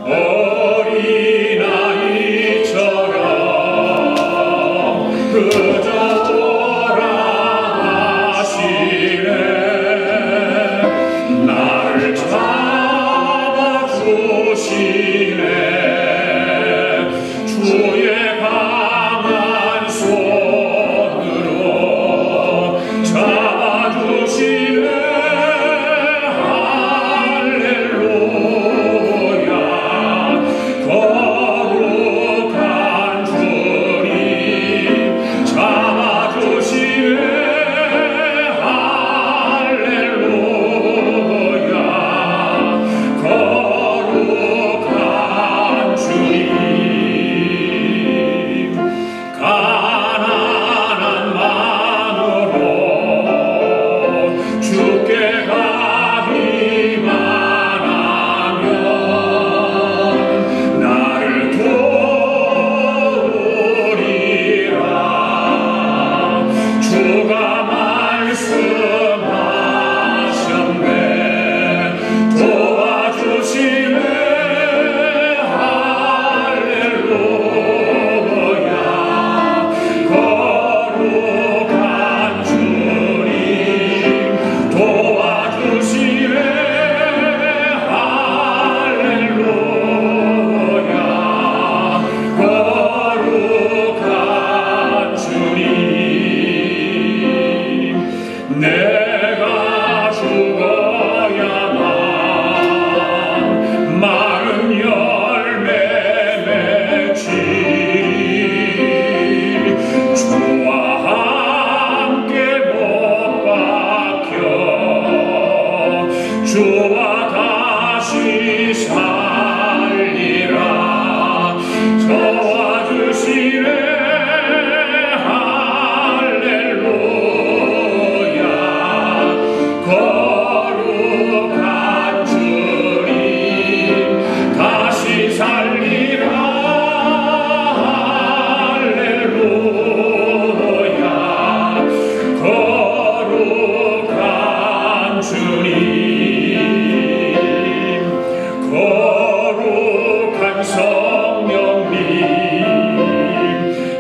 어린아이처럼 그저 오라 하시네. 나를 잡아주시네. 주의 강한 손으로 잡아주시네. 할렐루야. 거룩한 주님 잡아주시네. 할렐루야. 거룩한 주님. 가난한 마음으로 주께 가기만 하면 나를 도우리라. 주가 말씀하셨네. 도와주시네. 할렐루야. 거룩한 주님 도와주시네. 할렐루야. 거룩한 주님. 내가 죽어야만 마른 열매 맺지. 주와 함께 못 박혀 주와 다시 살리라. 도와주시네. 할렐루야. 거룩한 주님 다시 살리라. 할렐루야. 거룩한 주님. 거룩한 성령님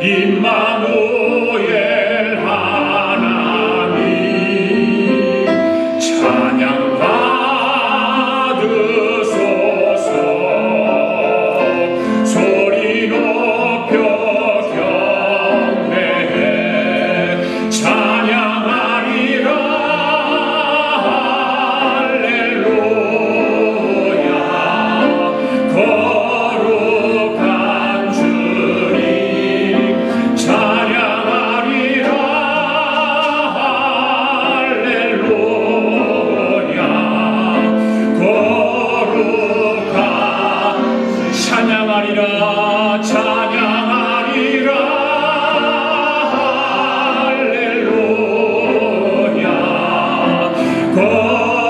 임마누엘 하나님 찬양 받으소서. 소리 높여 경배해 찬양하리라. 할렐루야. 거룩한 주님 찬양하리라. 할렐루야. 거룩한 찬양하리라. 찬양하리라. 할렐루야.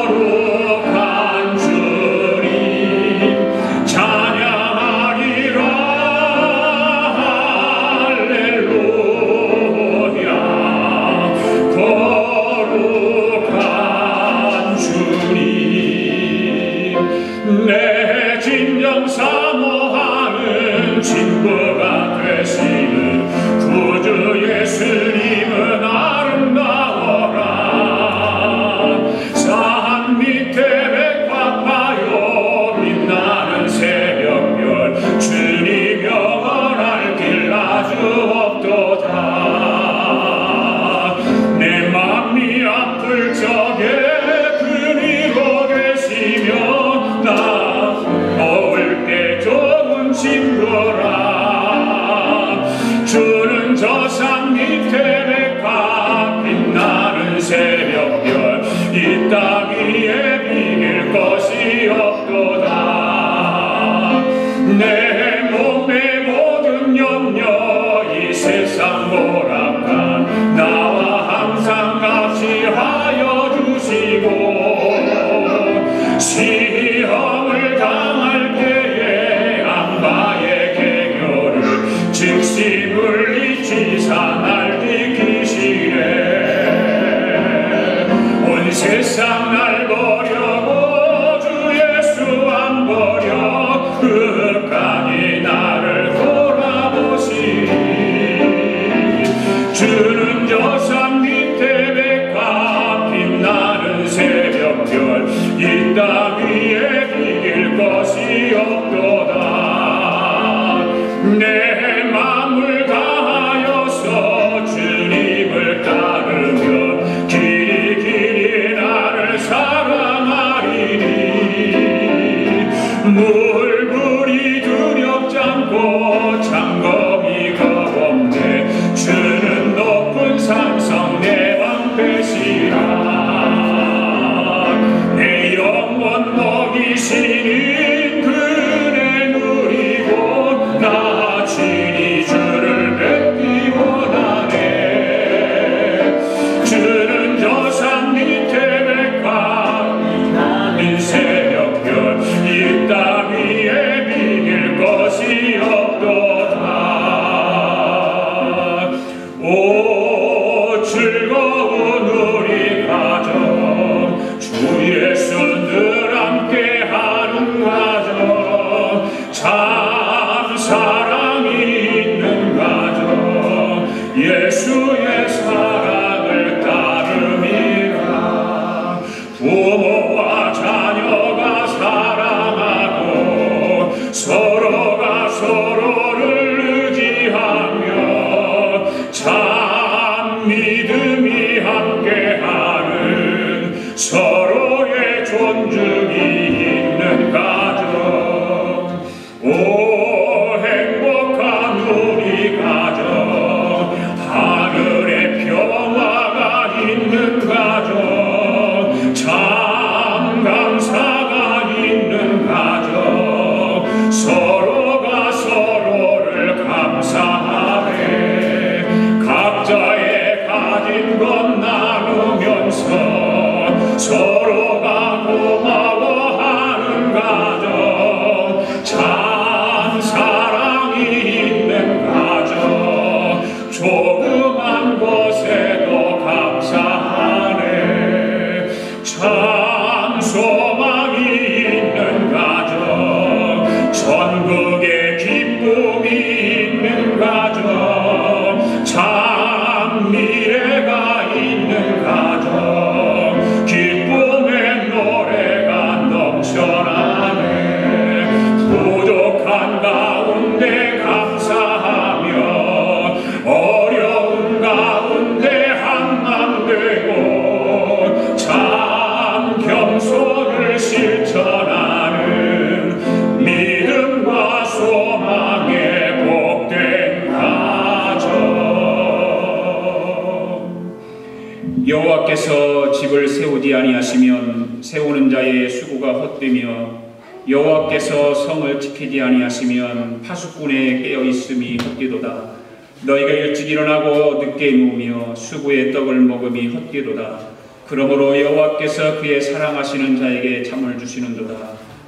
거룩한 주님 찬양하리라. 할렐루야. 거룩한 주님. 내 진정 사모하는 친구가 되시는 구주 예수님은 아름다워라. 산 밑에 백합화요 빛나는 새벽별 주님 영원할 길 아주 없도다. 내 맘이 아플 적에 그리로 계시며 나 먹을 때 좋은 친구라. 없도다. 내 마음을 다하여서 주님을 따르면 길이 길이 나를 사랑하리니 물불이 두렵지 않고 장검이 겁없네. 주는 높은 산성 내 방패시라. 내 영혼 먹이시는 그네 누리고 나 친히 주를 뵙기 원하네. 주는 저 산 밑에 백합 나는 새벽별 이 땅 위에 비길 것이 없도다. 오 즐거운 우리 가정 주 예수 늘 함께하는 가정 참 사랑이 있는 가정 예수의 사랑을 따름이라. 부모와 자녀가 사랑하고 서로가 서로를 의지하며 참 믿음이 함께하는 서로의 존중이 있는 가정. 오 행복한 우리 가정 하늘의 평화가 있는 가정 참 감사가 있는 가정 서로가 서로를 감사하네. 각자의 가진 것 나누면서 서로가 고마워하는 가정 참 사랑이 있는 가정 조그만 것에도 감사하네. 참 소망이 있는 가정 전국에 기쁨이 있는 가정 참 미래가 있는 가정 기쁨의 노래가 넘쳐나네. 부족한 가운데 감사하며 어려운 가운데 한맘 되고 참 겸손을 실천하는 믿음과 소망의 복된 가정. 여호와께서 집을 세우지 아니하시면 세우는 자의 수고가 헛되며 여호와께서 성을 지키지 아니하시면 파수꾼의 깨어있음이 헛되도다. 너희가 일찍 일어나고 늦게 누우며 수구의 떡을 먹음이 헛되도다. 그러므로 여호와께서 그의 사랑하시는 자에게 잠을 주시는도다.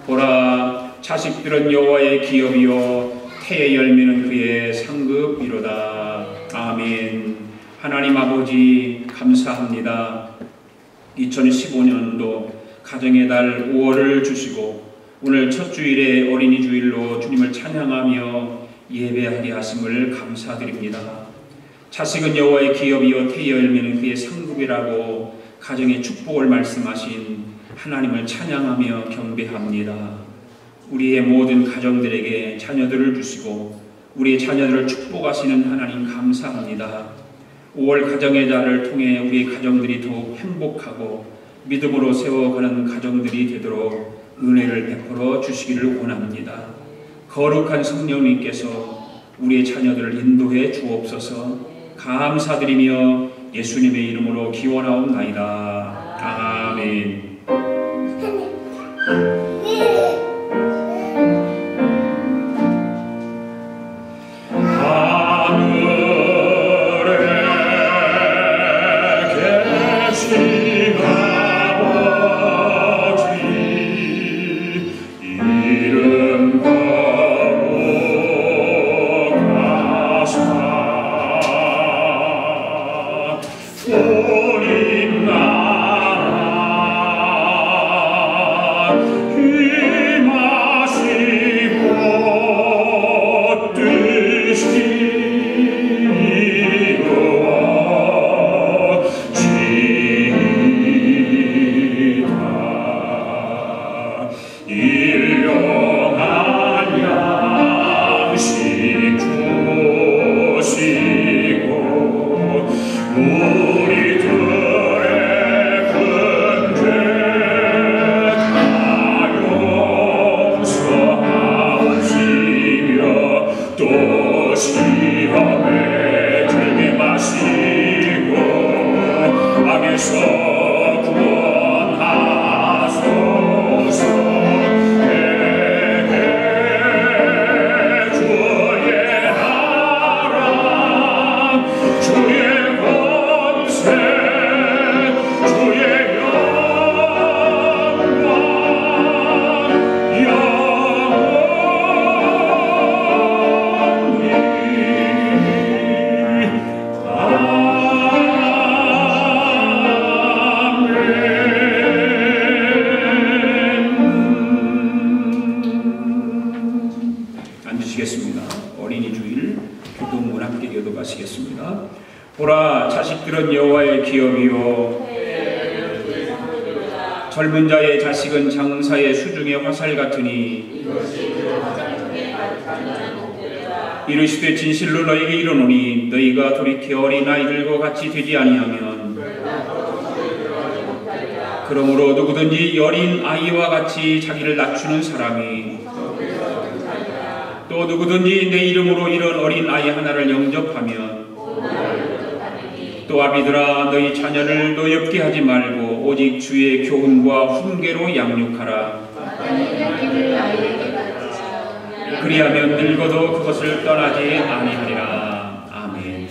보라 자식들은 여호와의 기업이요 태의 열매는 그의 상급이로다. 아멘. 하나님 아버지 감사합니다. 2015년도 가정의 달 5월을 주시고 오늘 첫 주일에 어린이 주일로 주님을 찬양하며 예배하게 하심을 감사드립니다. 자식은 여호와의 기업이요 태의 열매는 그의 상급이라고 가정의 축복을 말씀하신 하나님을 찬양하며 경배합니다. 우리의 모든 가정들에게 자녀들을 주시고 우리의 자녀들을 축복하시는 하나님 감사합니다. 5월 가정의 달을 통해 우리 가정들이 더욱 행복하고 믿음으로 세워가는 가정들이 되도록 은혜를 베풀어 주시기를 원합니다. 거룩한 성령님께서 우리의 자녀들을 인도해 주옵소서. 감사드리며 예수님의 이름으로 기원하옵나이다. 아멘. 우리 나라 기도하시겠습니다. 보라, 자식들은 여호와의 기업이요 젊은 자의 자식은 장사의 수중의 화살 같으니 이르시되 진실로 너에게 이르노니 너희가 돌이켜 어린 아이들과 같이 되지 아니하면 그러므로 누구든지 어린 아이와 같이 자기를 낮추는 사람이 또 누구든지 내 이름으로 이런 어린 아이 하나를 영접하면 또 아비들아 너희 자녀를 노엽게 하지 말고 오직 주의 교훈과 훈계로 양육하라. 그리하면 늙어도 그것을 떠나지 아니하리라. 아멘.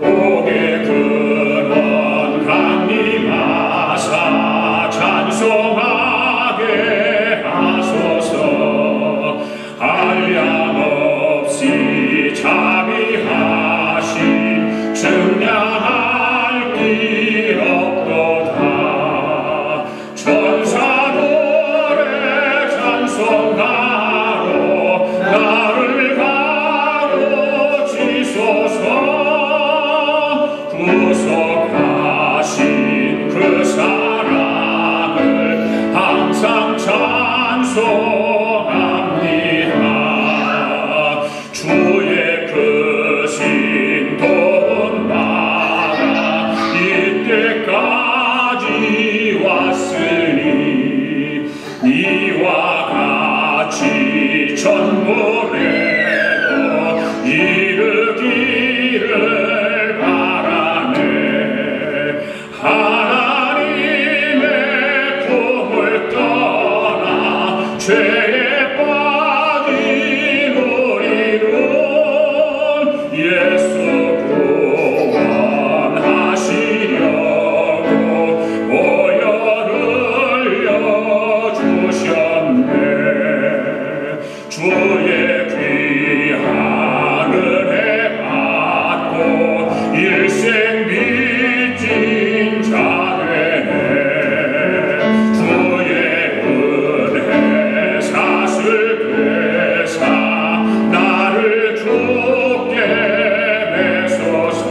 옥의 근원 강림하사 찬송하게 하소서. 한량없이 자비하신 증량할 길 없도다. 천사들의 찬송하러 나를 가르치소서. 구속하신 그 사랑을 항상 찬송합니다. 주의 그 신도는 나라 이때까지 왔으니 이와 같이 전부에도 이르기를 바라네. 하나님의 품을 떠나 죄에 빠진 우리는 예수 구원하시려고 오열을 흘려주셨네. 주의 귀한 은혜 받고 일생 빚진 자 되네. 주의 은혜 사슬 되사 나를 주께 매소서.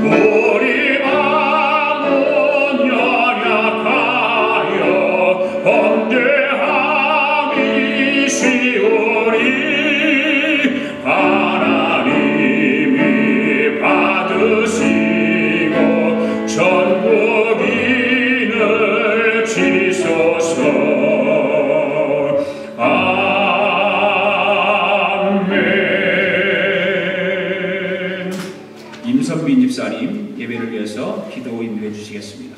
우리 마음은 연약하여 범죄하기 쉬우니 하나님이 받으시고 전부인을 지소서. 아멘. 임선빈 집사님 예배를 위해서 기도 인도해 주시겠습니다.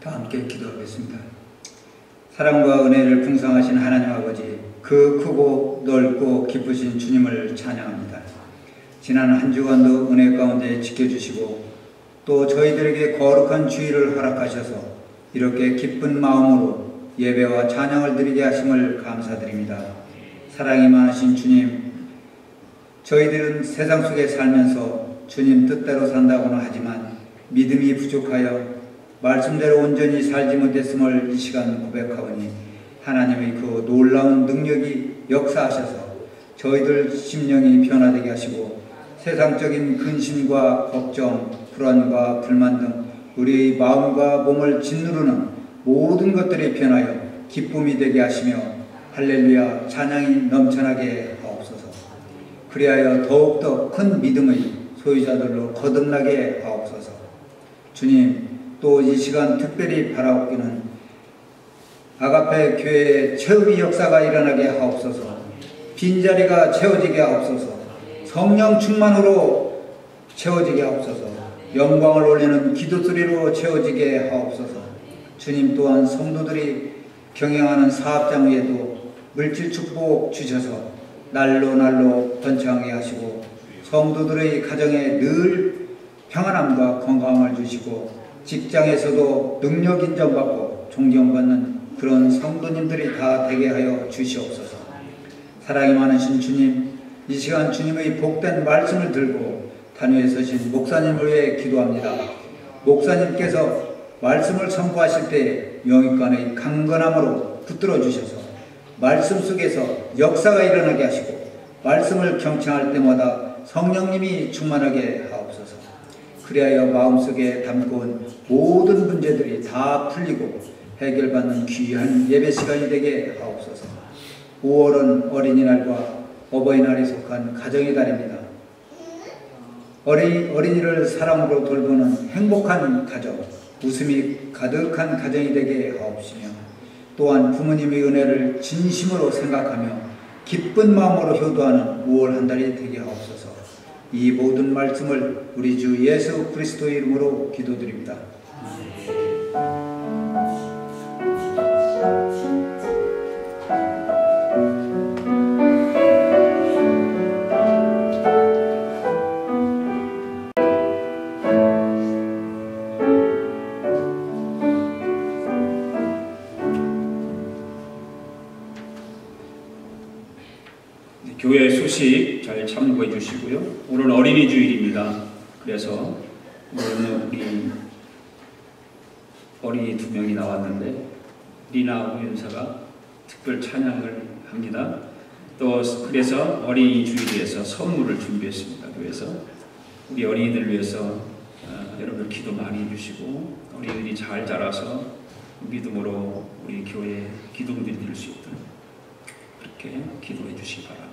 다 함께 기도하겠습니다. 사랑과 은혜를 풍성하신 하나님 아버지, 그 크고 넓고 기쁘신 주님을 찬양합니다. 지난 한 주간도 은혜 가운데 지켜주시고 또 저희들에게 거룩한 주일을 허락하셔서 이렇게 기쁜 마음으로 예배와 찬양을 드리게 하심을 감사드립니다. 사랑이 많으신 주님, 저희들은 세상 속에 살면서 주님 뜻대로 산다고는 하지만 믿음이 부족하여 말씀대로 온전히 살지 못했음을 이 시간 고백하오니 하나님의 그 놀라운 능력이 역사하셔서 저희들 심령이 변화되게 하시고 세상적인 근심과 걱정, 불안과 불만 등 우리의 마음과 몸을 짓누르는 모든 것들이 변하여 기쁨이 되게 하시며 할렐루야 찬양이 넘쳐나게 하옵소서. 그리하여 더욱더 큰 믿음의 소유자들로 거듭나게 하옵소서. 주님, 또 이 시간 특별히 바라옵기는 아가페 교회의 최후의 역사가 일어나게 하옵소서. 빈자리가 채워지게 하옵소서. 성령 충만으로 채워지게 하옵소서. 영광을 올리는 기도소리로 채워지게 하옵소서. 주님 또한 성도들이 경영하는 사업장 위에도 물질 축복 주셔서 날로 날로 번창하게 하시고 성도들의 가정에 늘 평안함과 건강을 주시고 직장에서도 능력 인정받고 존경받는 그런 성도님들이 다 되게 하여 주시옵소서. 사랑이 많으신 주님, 이 시간 주님의 복된 말씀을 들고 단위에 서신 목사님을 위해 기도합니다. 목사님께서 말씀을 선포하실 때 영육간의 강건함으로 붙들어 주셔서 말씀 속에서 역사가 일어나게 하시고 말씀을 경청할 때마다 성령님이 충만하게 하옵소서. 그리하여 마음속에 담고 온 모든 문제들이 다 풀리고 해결받는 귀한 예배 시간이 되게 하옵소서. 5월은 어린이날과 어버이날에 속한 가정의 달입니다. 어린이를 사랑으로 돌보는 행복한 가정, 웃음이 가득한 가정이 되게 하옵시며 또한 부모님의 은혜를 진심으로 생각하며 기쁜 마음으로 효도하는 5월 한 달이 되게 하옵소서. 이 모든 말씀을 우리 주 예수 그리스도의 이름으로 기도드립니다. 교회 소식 잘 참고해 주시고요. 오늘 어린이 주일입니다. 그래서 오늘은 우리 어린이 2명이 나왔는데 리나하고 윤서가 특별 찬양을 합니다. 또 그래서 어린이 주일에서 선물을 준비했습니다. 그래서 우리 어린이들 위해서 여러분 기도 많이 해주시고 어린이들이 잘 자라서 믿음으로 우리 교회에 기도들이 될 수 있도록 그렇게 기도해 주시기 바랍니다.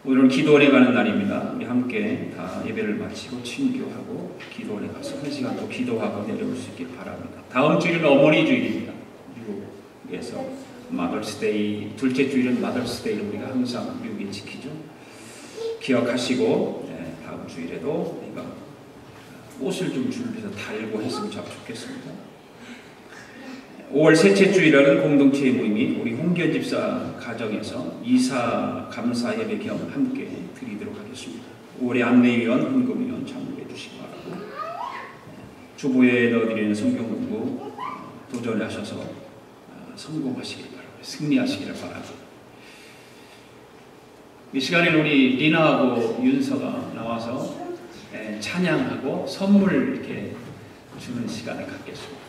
오늘은 기도원에 가는 날입니다. 우리 함께 다 예배를 마치고 친교하고 기도원에 가서 1시간 또 기도하고 내려올 수 있길 바랍니다. 다음 주일은 어머니 주일입니다. 미국에서 마더스데이, 둘째 주일은 마더스데이를 우리가 항상 미국에 지키죠. 기억하시고 다음 주일에도 우리가 옷을 좀 준비해서 달고 했으면 참 좋겠습니다. 5월 셋째 주일에는 공동체의 모임이 우리 홍기현 집사 가정에서 이사 감사 예배 겸 함께 드리도록 하겠습니다. 5월에 안내위원, 헌금위원 참여해 주시기 바라고 주보에 넣어드리는 성경 공부 도전하셔서 성공하시길 바랍니다. 승리하시기를 바랍니다. 이 시간에는 우리 리나하고 윤서가 나와서 찬양하고 선물 이렇게 주는 시간을 갖겠습니다.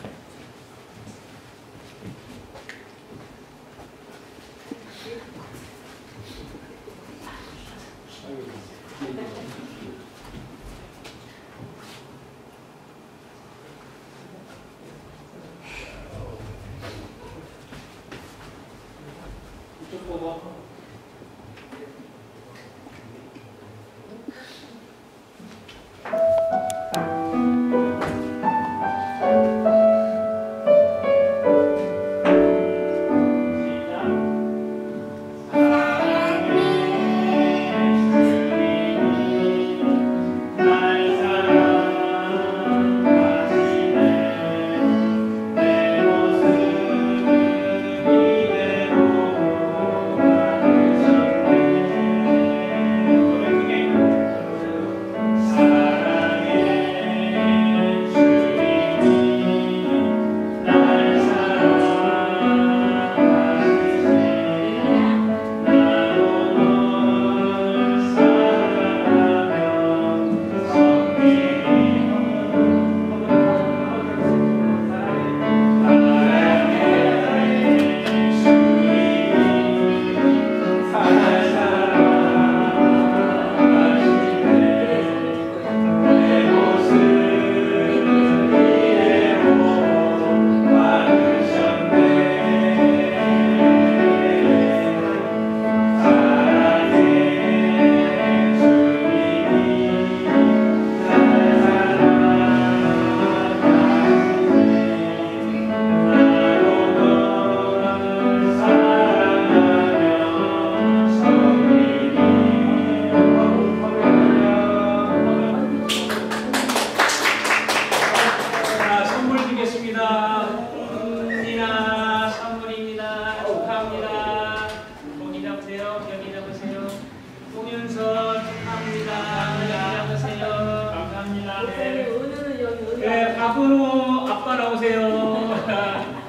박은호 아빠 나오세요.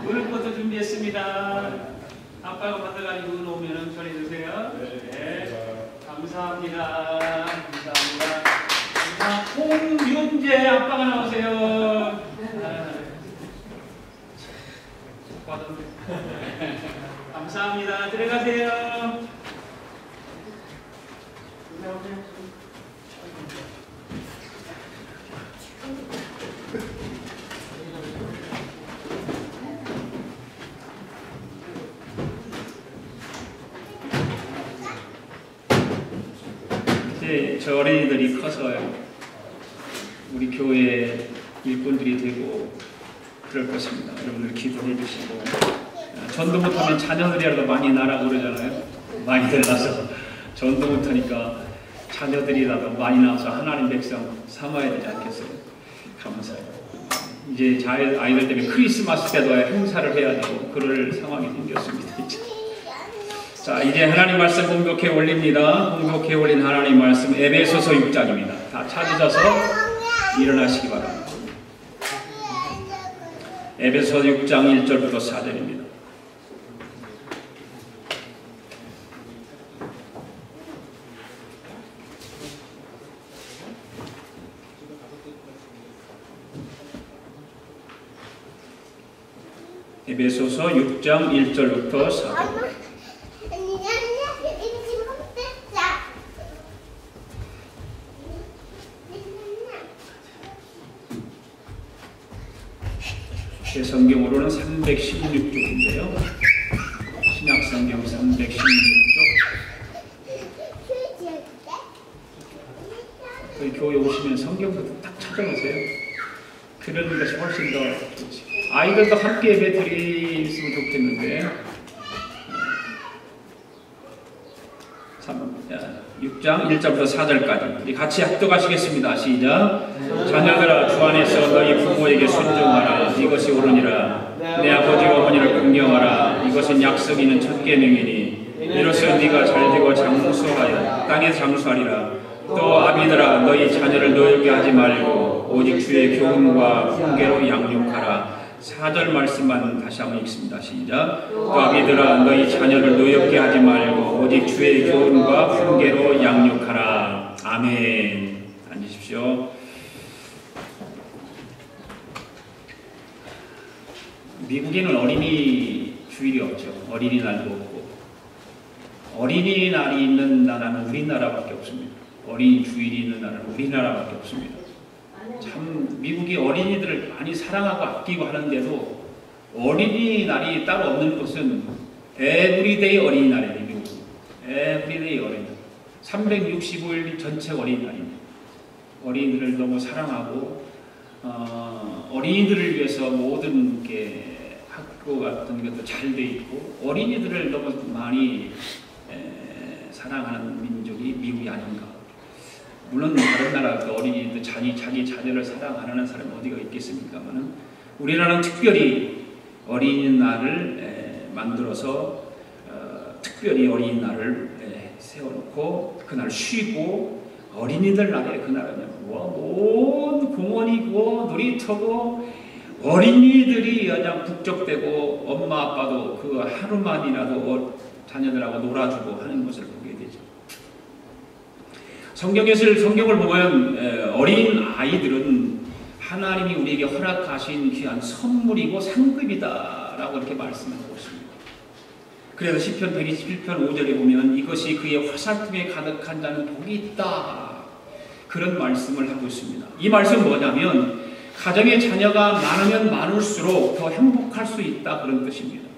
오늘 것도 준비했습니다. 아빠가 받아가지고 오면은 전해주세요. 네. 감사합니다. 감사합니다. 자, 홍윤재 아빠가 나오세요. 감사합니다. 들어가세요. 이제 저 어린이들이 커서 우리 교회 일꾼들이 되고 그럴 것입니다. 여러분들 기도해 주시고, 전도 못하면 자녀들이라도 많이 나라고 그러잖아요. 많이들 나서 전도 못하니까 자녀들이라도 많이 나와서 하나님 백성 삼아야 되지 않겠어요? 감사해요. 이제 아이들 때문에 크리스마스 때도 행사를 해야 되고 그럴 상황이 생겼습니다. 이제. 자, 이제 하나님 말씀 공독해 올립니다. 공독해 올린 하나님 말씀 에베소서 6장입니다. 다 찾으셔서 일어나시기 바랍니다. 에베소서 6장 1절부터 4절입니다. 에베소서 6장 1절부터 4절. 제 성경으로는 316쪽인데요. 신약성경 316쪽. 저희 교회 오시면 성경부터 딱 찾아보세요. 그런 것이 훨씬 더 좋지. 아이들도 함께 예배 드리면 좋겠는데. 6장 1절부터 4절까지 우리 같이 합독하시겠습니다. 시작. 자녀들아, 주 안에서 너희 부모에게 순종하라. 이것이 옳으니라. 내 아버지와 어머니를 공경하라. 이것은 약속 있는 첫 계명이니 이로써 네가 잘되고 장수하여 땅에 장수하리라. 또 아비들아, 너희 자녀를 노엽게 하지 말고 오직 주의 교훈과 훈계로 양육하라. 4절 말씀만 다시 한번 읽습니다. 시작. 또 아비들아, 너희 자녀를 노엽게 하지 말고 오직 주의 교훈과 훈계로 양육하라. 아멘. 앉으십시오. 미국에는 어린이 주일이 없죠. 어린이날도 없고. 어린이날이 있는 나라는 우리나라밖에 없습니다. 어린이 주일이 있는 나라는 우리나라밖에 없습니다. 참 미국이 어린이들을 많이 사랑하고 아끼고 하는데도 어린이날이 따로 없는 곳은 에브리데이 어린이날이에요. 미국은 에브리데이 어린이날 365일 전체 어린이날입니다. 어린이들을 너무 사랑하고 어린이들을 위해서 모든 게 학교 같은 것도 잘 돼 있고 어린이들을 너무 많이 사랑하는 민족이 미국이 아닌가. 물론 다른 나라 그 어린이들 자기 자녀를 사랑 안 하는 사람이 어디가 있겠습니까만은 우리나라는 특별히 어린이날을 만들어서 특별히 어린이날을 세워놓고 그날 쉬고 어린이들 날에 그날은 온 공원이고 놀이터고 어린이들이 그냥 북적대고 엄마 아빠도 그 하루만이라도 자녀들하고 놀아주고 하는 것을 보게 되죠. 성경을 보면 어린 아이들은 하나님이 우리에게 허락하신 귀한 선물이고 상급이다라고 이렇게 말씀하고 있습니다. 그래서 시편 127편 5절에 보면 이것이 그의 화살통에 가득한 자는 복이 있다. 그런 말씀을 하고 있습니다. 이 말씀은 뭐냐면 가정의 자녀가 많으면 많을수록 더 행복할 수 있다 그런 뜻입니다.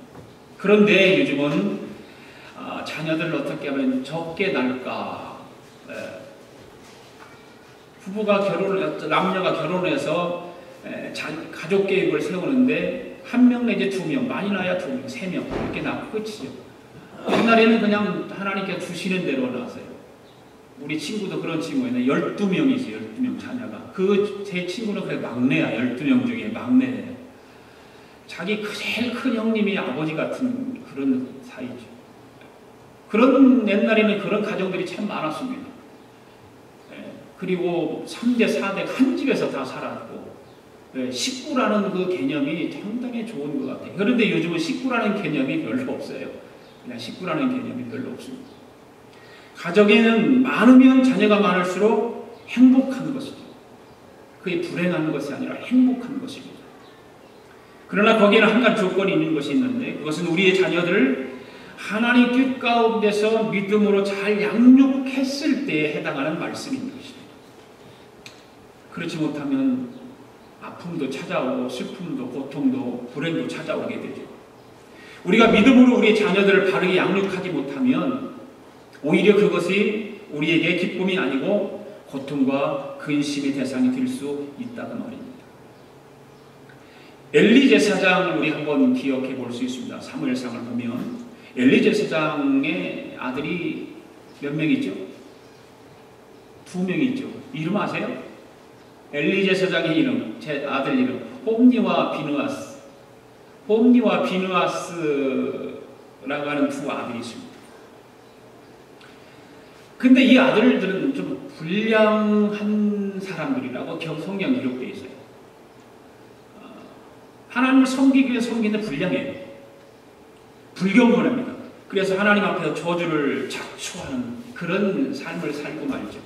그런데 요즘은 자녀들을 어떻게 하면 적게 낳을까? 남녀가 결혼해서 가족 계획을 세우는데 한 명 내지 두 명, 많이 낳아야 두 명, 세 명 이렇게 낳고 끝이죠. 옛날에는 그냥 하나님께 주시는 대로 낳았어요. 우리 친구도 그런 친구였는데 12명이지 12명 자녀가. 제 친구는 그래 막내야. 12명 중에 막내예요. 자기 제일 큰 형님이 아버지 같은 그런 사이죠. 그런 옛날에는 그런 가정들이 참 많았습니다. 그리고 3대, 4대 한 집에서 다 살았고 식구라는 그 개념이 상당히 좋은 것 같아요. 그런데 요즘은 식구라는 개념이 별로 없어요. 그냥 식구라는 개념이 별로 없습니다. 가정에는 많으면 자녀가 많을수록 행복한 것이죠. 그게 불행한 것이 아니라 행복한 것입니다. 그러나 거기에는 한 가지 조건이 있는 것이 있는데, 그것은 우리의 자녀들을 하나님 뜻 가운데서 믿음으로 잘 양육했을 때에 해당하는 말씀인 것입니다. 그렇지 못하면 아픔도 찾아오고 슬픔도 고통도 불행도 찾아오게 되죠. 우리가 믿음으로 우리의 자녀들을 바르게 양육하지 못하면 오히려 그것이 우리에게 기쁨이 아니고 고통과 근심의 대상이 될 수 있다는 말입니다. 엘리 제사장을 우리 한번 기억해 볼 수 있습니다. 사무엘상을 보면 엘리 제사장의 아들이 몇 명이죠? 2명이 있죠. 이름 아세요? 엘리 제사장의 이름, 제 아들 이름 홈니와 비느하스. 홈니와 비느하스라고 하는 2 아들이 있습니다. 근데 이 아들들은 좀 불량한 사람들이라고 성경 기록되어 있어요. 하나님을 섬기기 위해 섬기는데 불량해요. 불경건합니다. 그래서 하나님 앞에서 저주를 자초하는 그런 삶을 살고 말이죠.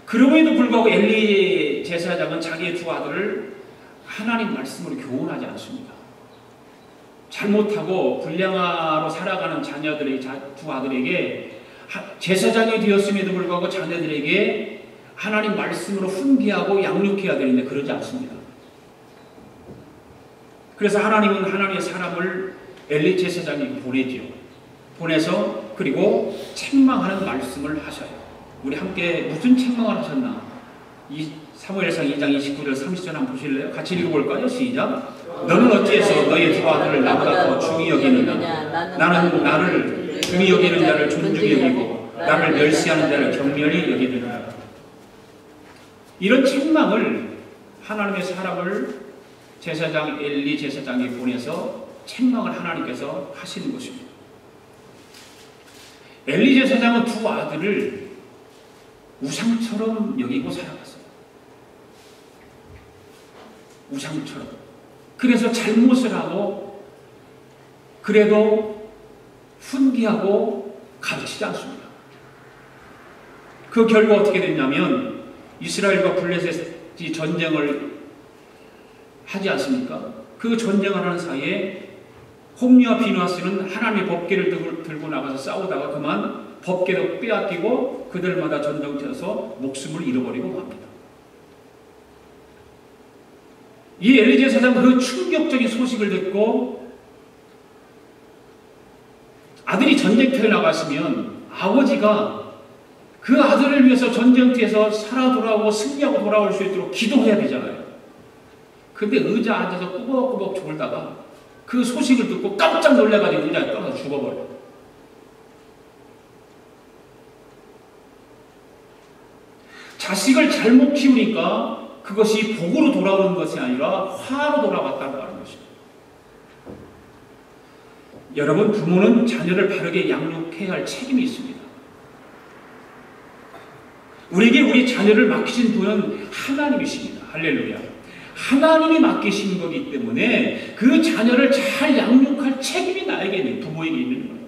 그럼에도 불구하고 엘리 제사장은 자기의 2 아들을 하나님 말씀으로 교훈하지 않습니다. 잘못하고 불량하로 살아가는 자녀들의 2 아들에게 제사장이 되었음에도 불구하고 자녀들에게 하나님 말씀으로 훈계하고 양육해야 되는데 그러지 않습니다. 그래서 하나님은 하나님의 사람을 엘리 제사장이 보내지요. 보내서 그리고 책망하는 말씀을 하셔요. 우리 함께 무슨 책망을 하셨나? 사무엘상 2장 29절 30절 한번 보실래요? 같이 읽어볼까요? 시작. 너는 어찌해서 너의 2 아들을 나보다 더 중히 여기느냐? 나는 나를 중히 여기는 자를 존중히 여기고 나를 멸시하는 자를 경멸히 여기느냐? 이런 책망을 하나님의 사람을 제사장 엘리 제사장이 보내서 책망을 하나님께서 하시는 것입니다. 엘리 제사장은 2 아들을 우상처럼 여기고 살아갔어요. 우상처럼. 그래서 잘못을 하고 그래도 훈계하고 가르치지 않습니다. 그 결과 어떻게 됐냐면 이스라엘과 블레셋이 전쟁을 하지 않습니까? 그 전쟁을 하는 사이에 홈리와 비느하스는 하나님의 법궤를 들고 나가서 싸우다가 그만 법궤도 빼앗기고 그들마다 전쟁터에서 목숨을 잃어버리고 맙니다. 이 엘리 제사장은 그 충격적인 소식을 듣고 아들이 전쟁터에 나갔으면 아버지가 그 아들을 위해서 전쟁터에서 살아 돌아오고 승리하고 돌아올 수 있도록 기도해야 되잖아요. 근데 의자 앉아서 꾸벅꾸벅 졸다가 그 소식을 듣고 깜짝 놀래가지고 의자에 떨어져 죽어버려요. 자식을 잘못 키우니까 그것이 복으로 돌아오는 것이 아니라 화로 돌아갔다고 하는 것입니다. 여러분, 부모는 자녀를 바르게 양육해야 할 책임이 있습니다. 우리에게 우리 자녀를 맡기신 분은 하나님이십니다. 할렐루야. 하나님이 맡기신 거기 때문에 그 자녀를 잘 양육할 책임이 나에게 있는, 부모에게 있는 거예요.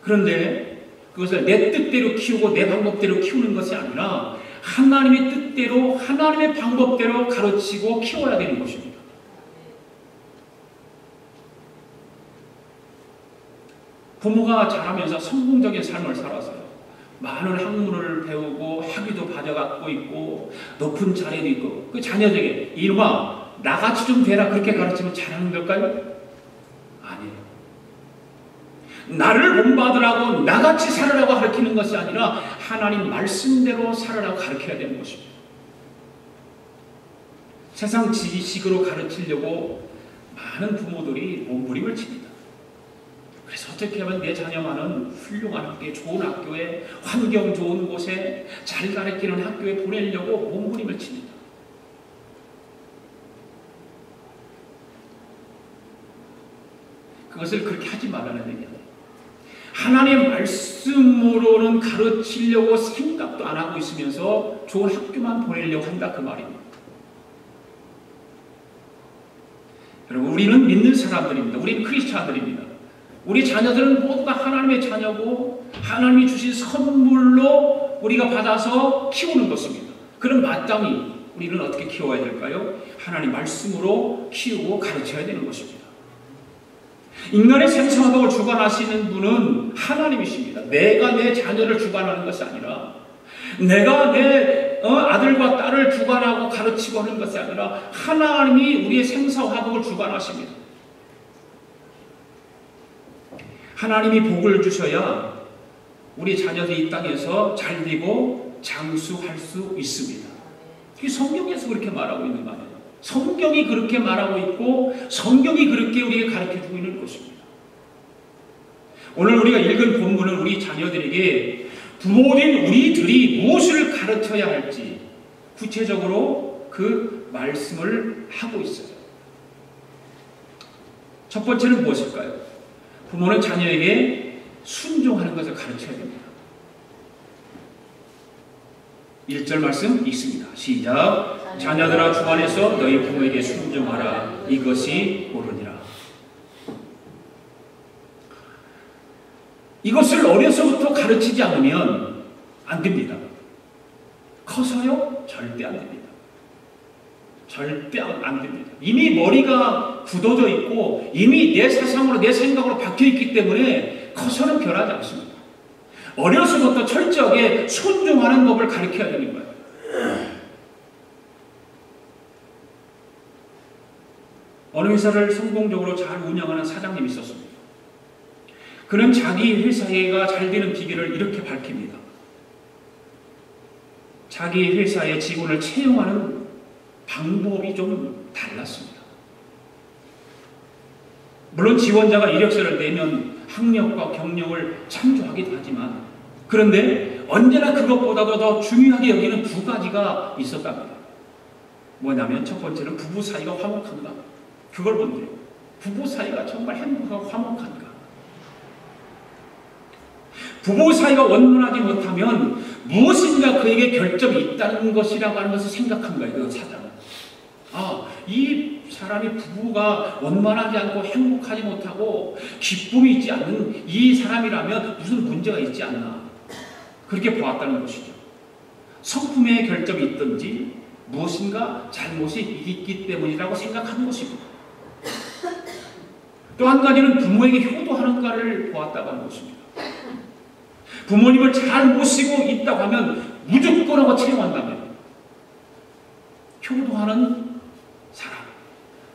그런데 그것을 내 뜻대로 키우고 내 방법대로 키우는 것이 아니라 하나님의 뜻대로 하나님의 방법대로 가르치고 키워야 되는 것입니다. 부모가 자라면서 성공적인 삶을 살았어요. 많은 학문을 배우고 학위도 가져갖고 있고 높은 자리도 있고 그 자녀에게 이놈아 나같이 좀 되라 그렇게 가르치면 잘하는 걸까요? 아니에요. 나를 본받으라고 나같이 살으라고 가르치는 것이 아니라 하나님 말씀대로 살으라고 가르쳐야 되는 것입니다. 세상 지식으로 가르치려고 많은 부모들이 몸부림을 칩니다. 그래서 어떻게 하면 내 자녀만은 훌륭한 학교에, 좋은 학교에, 환경 좋은 곳에, 잘 가르치는 학교에 보내려고 몸부림을 칩니다. 그것을 그렇게 하지 말라는 얘기예요. 하나님의 말씀으로는 가르치려고 생각도 안 하고 있으면서 좋은 학교만 보내려고 한다 그 말입니다. 여러분, 우리는 믿는 사람들입니다. 우리는 크리스찬들입니다. 우리 자녀들은 모두가 하나님의 자녀고 하나님이 주신 선물로 우리가 받아서 키우는 것입니다. 그럼 마땅히 우리는 어떻게 키워야 될까요? 하나님 말씀으로 키우고 가르쳐야 되는 것입니다. 인간의 생사화복을 주관하시는 분은 하나님이십니다. 내가 내 자녀를 주관하는 것이 아니라 내가 내 아들과 딸을 주관하고 가르치고 하는 것이 아니라 하나님이 우리의 생사화복을 주관하십니다. 하나님이 복을 주셔야 우리 자녀들이 이 땅에서 잘 되고 장수할 수 있습니다. 이 성경에서 그렇게 말하고 있는 거 아니에요. 성경이 그렇게 말하고 있고 성경이 그렇게 우리에게 가르쳐주고 있는 것입니다. 오늘 우리가 읽은 본문은 우리 자녀들에게 부모인 우리들이 무엇을 가르쳐야 할지 구체적으로 그 말씀을 하고 있어요. 첫 번째는 무엇일까요? 부모는 자녀에게 순종하는 것을 가르쳐야 됩니다. 1절 말씀 읽습니다. 시작. 자녀들아 주 안에서 너희 부모에게 순종하라. 이것이 옳으니라. 이것을 어려서부터 가르치지 않으면 안 됩니다. 커서요? 절대 안 됩니다. 절대 안 됩니다. 이미 머리가 굳어져 있고 이미 내 사상으로 내 생각으로 박혀있기 때문에 커서는 변하지 않습니다. 어려서부터 철저하게 순종하는 법을 가르쳐야 되는 거예요. 어느 회사를 성공적으로 잘 운영하는 사장님이 있었습니다. 그는 자기 회사가 잘 되는 비결을 이렇게 밝힙니다. 자기 회사의 직원을 채용하는 방법이 좀 달랐습니다. 물론 지원자가 이력서를 내면 학력과 경력을 참조하기도 하지만 그런데 언제나 그것보다도 더 중요하게 여기는 두 가지가 있었답니다. 뭐냐면 첫 번째는 부부 사이가 화목한가? 그걸 본대요. 부부 사이가 정말 행복하고 화목한가? 부부 사이가 원만하지 못하면 무엇인가 그에게 결점이 있다는 것이라고 하는 것을 생각한 거예요. 그 사장은. 이 사람이 부부가 원만하지 않고 행복하지 못하고 기쁨이 있지 않는 이 사람이라면 무슨 문제가 있지 않나. 그렇게 보았다는 것이죠. 성품에 결점이 있든지 무엇인가 잘못이 있기 때문이라고 생각한 것입니다. 또 한 가지는 부모에게 효도하는가를 보았다고 하는 것입니다. 부모님을 잘 모시고 있다고 하면 무조건 하고 채용한다면 효도하는 사람,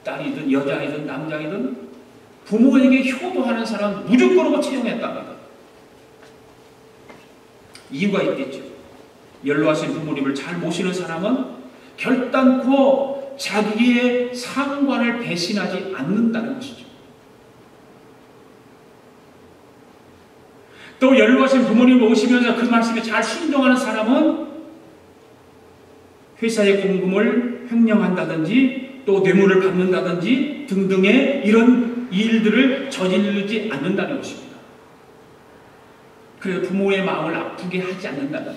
딸이든 여자이든 남자이든 부모에게 효도하는 사람 무조건 하고 채용했답니다. 이유가 있겠죠. 연로하신 부모님을 잘 모시는 사람은 결단코 자기의 상관을 배신하지 않는다는 것이죠. 또 연로하신 부모님을 모시면서 그 말씀에 잘 순종하는 사람은 회사의 공금을 횡령한다든지 또 뇌물을 받는다든지 등등의 이런 일들을 저지르지 않는다는 것입니다. 그래서 부모의 마음을 아프게 하지 않는다는 것.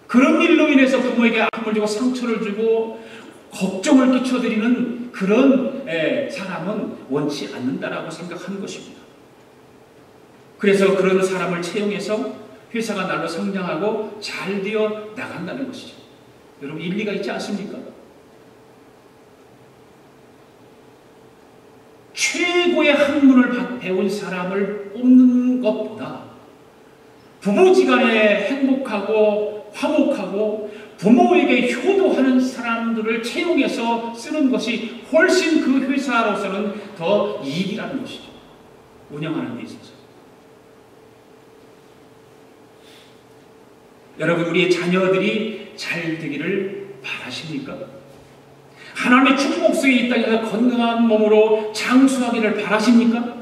그런 일로 인해서 부모에게 아픔을 주고 상처를 주고 걱정을 끼쳐드리는 그런 사람은 원치 않는다라고 생각하는 것입니다. 그래서 그런 사람을 채용해서 회사가 날로 성장하고 잘 되어 나간다는 것이죠. 여러분 일리가 있지 않습니까? 최고의 학문을 배운 사람을 뽑는 것보다 부부지간에 행복하고 화목하고 부모에게 효도하는 사람들을 채용해서 쓰는 것이 훨씬 그 회사로서는 더 이익이라는 것이죠. 운영하는 데 있어서. 여러분 우리의 자녀들이 잘 되기를 바라십니까? 하나님의 축복 속에 이 땅에서 건강한 몸으로 장수하기를 바라십니까?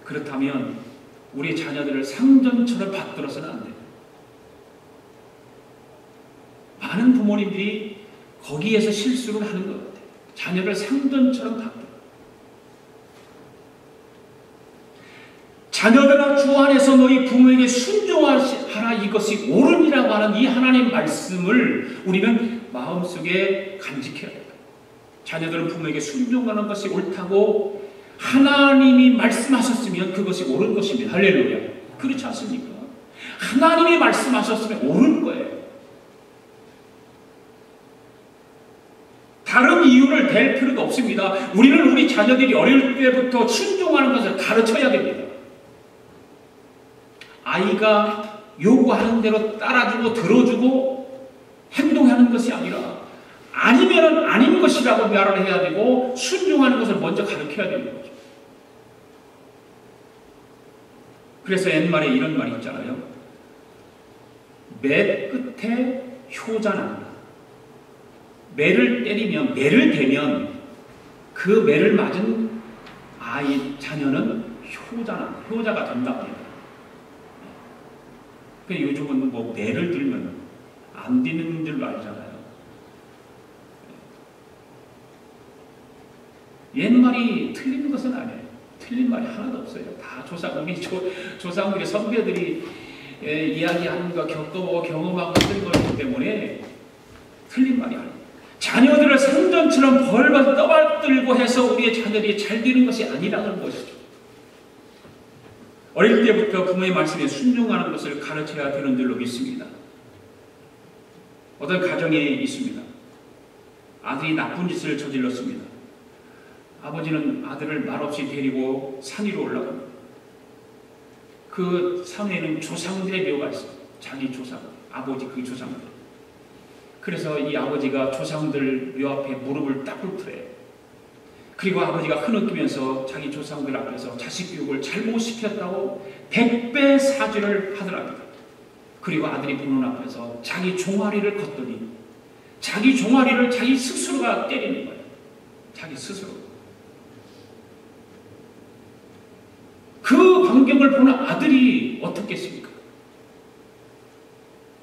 그렇다면 우리 자녀들을 상전처럼 받들어서는 안 돼요. 많은 부모님들이 거기에서 실수를 하는 것 같아요. 자녀를 상전처럼 받들어. 자녀들아 주 안에서 너희 부모에게 순종하라 이것이 옳으니라고 하는 이 하나님 말씀을 우리는 마음속에 간직해야 합니다. 자녀들은 부모에게 순종하는 것이 옳다고 하나님이 말씀하셨으면 그것이 옳은 것입니다. 할렐루야. 그렇지 않습니까? 하나님이 말씀하셨으면 옳은 거예요. 다른 이유를 댈 필요도 없습니다. 우리는 우리 자녀들이 어릴 때부터 순종하는 것을 가르쳐야 됩니다. 아이가 요구하는 대로 따라주고 들어주고 행동하는 것이 아니라 아니면 아닌 것이라고 말을 해야 되고 순종하는 것을 먼저 가르쳐야 되는 거죠. 그래서 옛말에 이런 말이 있잖아요. 매 끝에 효자 난다. 매를 때리면, 매를 대면 그 매를 맞은 아이, 자녀는 효자가 된답니다. 요즘은 뭐 매를 들면 안 되는 줄 알잖아요. 옛말이 틀린 것은 아니에요. 틀린 말이 하나도 없어요. 다 조상들의 선배들이 이야기하는 거 겪어보고 경험하고 쓴 거기 때문에 틀린 말이 아니에요. 자녀들을 상전처럼 벌벌 떠받들고 해서 우리의 자녀들이 잘 되는 것이 아니라는 것이죠. 어릴 때부터 부모의 말씀에 순종하는 것을 가르쳐야 되는 줄로 믿습니다. 어떤 가정에 있습니다. 아들이 나쁜 짓을 저질렀습니다. 아버지는 아들을 말없이 데리고 산 위로 올라갑니다. 그 산에는 조상들의 묘가 있어요. 자기 조상, 아버지 그 조상들. 그래서 이 아버지가 조상들 묘 앞에 무릎을 딱 꿇더래요. 그리고 아버지가 흐느끼면서 자기 조상들 앞에서 자식 교육을 잘못시켰다고 100배 사죄를 하더랍니다. 그리고 아들이 보는 앞에서 자기 종아리를 걷더니 자기 종아리를 자기 스스로가 때리는 거예요. 자기 스스로. 그 광경을 보는 아들이 어떻겠습니까?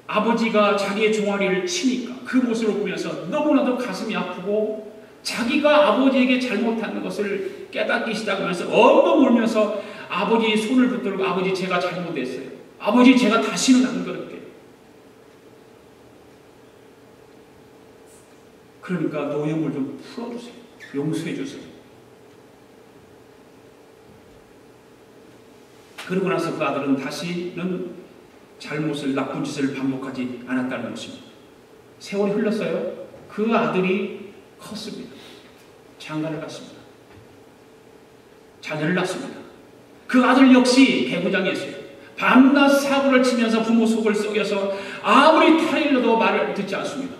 아버지가 자기의 종아리를 치니까 그 모습을 보면서 너무나도 가슴이 아프고 자기가 아버지에게 잘못한 것을 깨닫기 시작하면서 엉엉 울면서 아버지 손을 붙들고 아버지 제가 잘못했어요. 아버지 제가 다시는 안 그럴게요. 그러니까 노염을 좀 풀어주세요. 용서해 주세요. 그러고 나서 그 아들은 다시는 잘못을 나쁜 짓을 반복하지 않았다는 것입니다. 세월이 흘렀어요. 그 아들이 컸습니다. 장가를 갔습니다. 자녀를 낳습니다. 그 아들 역시 배구장이었어요. 밤낮 사고를 치면서 부모 속을 썩여서 아무리 탈일러도 말을 듣지 않습니다.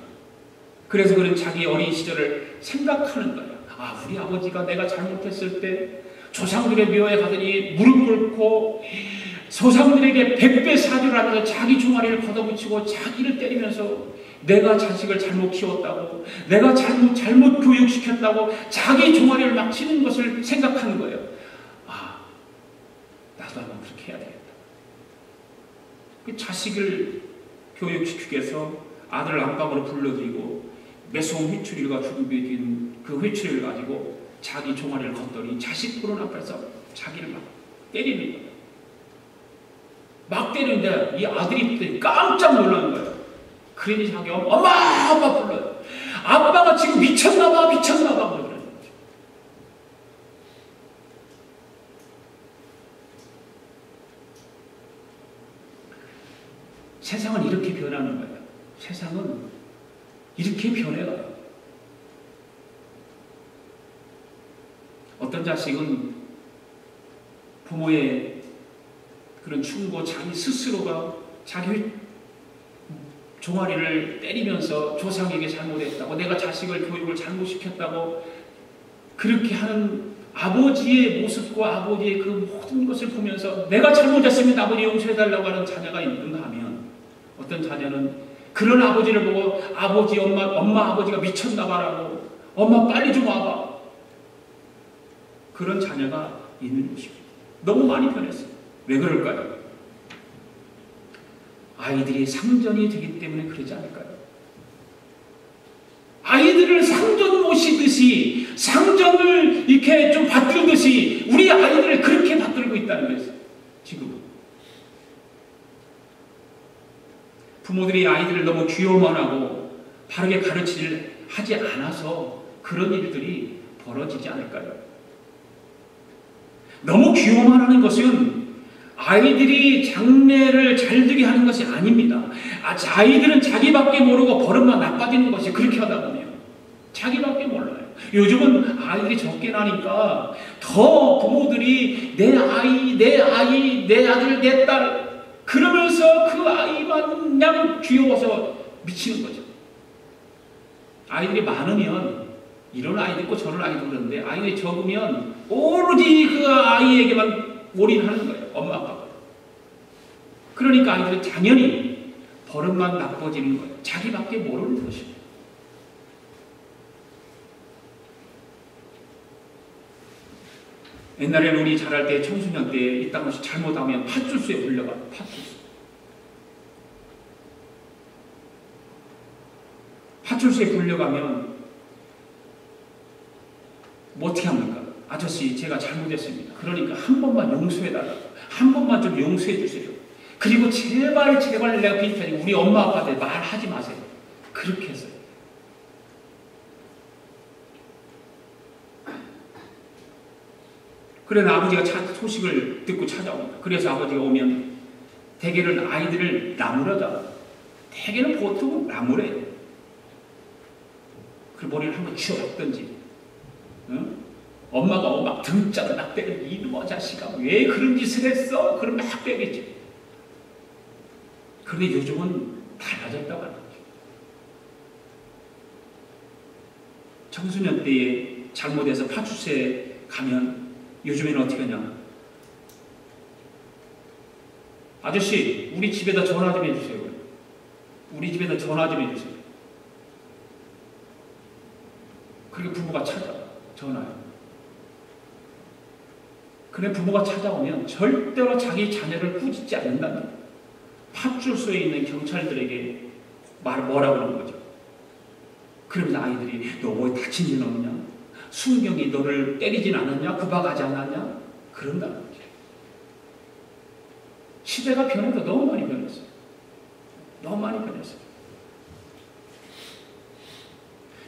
그래서 그는 자기 어린 시절을 생각하는 거예요. 아, 우리 아버지가 내가 잘못했을 때 조상들의 묘에 가더니 무릎 꿇고 조상들에게 100배 사죄를 하면서 자기 종아리를 걷어붙이고 자기를 때리면서 내가 자식을 잘못 키웠다고, 내가 잘못 교육시켰다고 자기 종아리를 막 치는 것을 생각하는 거예요. 아, 나도 한번 그렇게 해야 되겠다. 자식을 교육시키기 위해서 아들을 안방으로 불러들이고 매송 회초리가 주름에 든 그 회초리를 가지고 자기 종아리를 걷더니 자식 보는 앞에서 자기를 막 때리는 거예요. 막 때리는데 이 아들이 깜짝 놀라는 거예요. 그러니 자기 엄마 불러요. 아빠가 지금 미쳤나봐 그러는 거죠. 세상은 이렇게 변하는 거예요. 세상은 이렇게 변해가요. 어떤 자식은 부모의 그런 충고, 자기 스스로가 자기 종아리를 때리면서 조상에게 잘못했다고, 내가 자식을 교육을 잘못시켰다고 그렇게 하는 아버지의 모습과 아버지의 그 모든 것을 보면서 내가 잘못했습니다, 아버지 용서해달라고 하는 자녀가 있는가 하면, 어떤 자녀는 그런 아버지를 보고 아버지, 엄마 아버지가 미쳤나봐라고, 엄마 빨리 좀 와봐, 그런 자녀가 있는 것입니다. 너무 많이 변했어요. 왜 그럴까요? 아이들이 상전이 되기 때문에 그러지 않을까요? 아이들을 상전 모시듯이, 상전을 이렇게 좀 받들듯이 우리 아이들을 그렇게 받들고 있다는 거예요. 지금 부모들이 아이들을 너무 귀여워만 하고 바르게 가르치지 않아서 그런 일들이 벌어지지 않을까요? 너무 귀여워만 하는 것은 아이들이 장래를 잘되게 하는 것이 아닙니다. 아이들은 자기밖에 모르고 버릇만 나빠지는 것이 그렇게 하다 보면 자기밖에 몰라요. 요즘은 아이들이 적게 나니까 더 부모들이 내 아이, 내 아들, 내 딸 그러면서 그 아이만 그냥 귀여워서 미치는 거죠. 아이들이 많으면 이런 아이도 있고 저런 아이도 그런데 아이들이 적으면 오로지 그 아이에게만 올인하는 거예요. 엄마 아빠가. 그러니까 아이들은 당연히 버릇만 나빠지는 거예요. 자기밖에 모르는 것입니다. 옛날에는 우리 자랄 때 청소년 때 이딴 것이 잘못하면 파출소에 불려가요. 파출소에 불려가면 뭐 어떻게 합니까? 아저씨 제가 잘못했습니다. 그러니까 한 번만 용서해달라고. 한 번만 좀 용서해 주세요. 그리고 제발 내가 빈탄이 우리 엄마 아빠한테 말하지 마세요. 그렇게 했어요. 그래서 아버지가 소식을 듣고 찾아옵니다. 그래서 아버지가 오면 대개는 아이들을 나무라다. 대개는 보통 나무래요. 그 머리를 한번 쥐어박든지 응? 엄마가 막 등짝을 막 때려 이놈의 자식아 왜 그런 짓을 했어? 그러면 막 빼겠지. 그런데 요즘은 달라졌다고 하는 거죠. 청소년 때에 잘못해서 파출소에 가면 요즘에는 어떻게 하냐. 아저씨 우리 집에다 전화 좀 해주세요. 우리 집에다 전화 좀 해주세요. 그리고 부모가 전화해요. 그래 부모가 찾아오면 절대로 자기 자녀를 꾸짖지 않는다는 거예요. 파출소에 있는 경찰들에게 뭐라고 하는 거죠. 그러면서 아이들이 너 뭐 다친 일 없냐? 순경이 너를 때리진 않았냐? 구박하지 않았냐? 그런다는 거죠. 시대가 변해도 너무 많이 변했어요. 너무 많이 변했어요.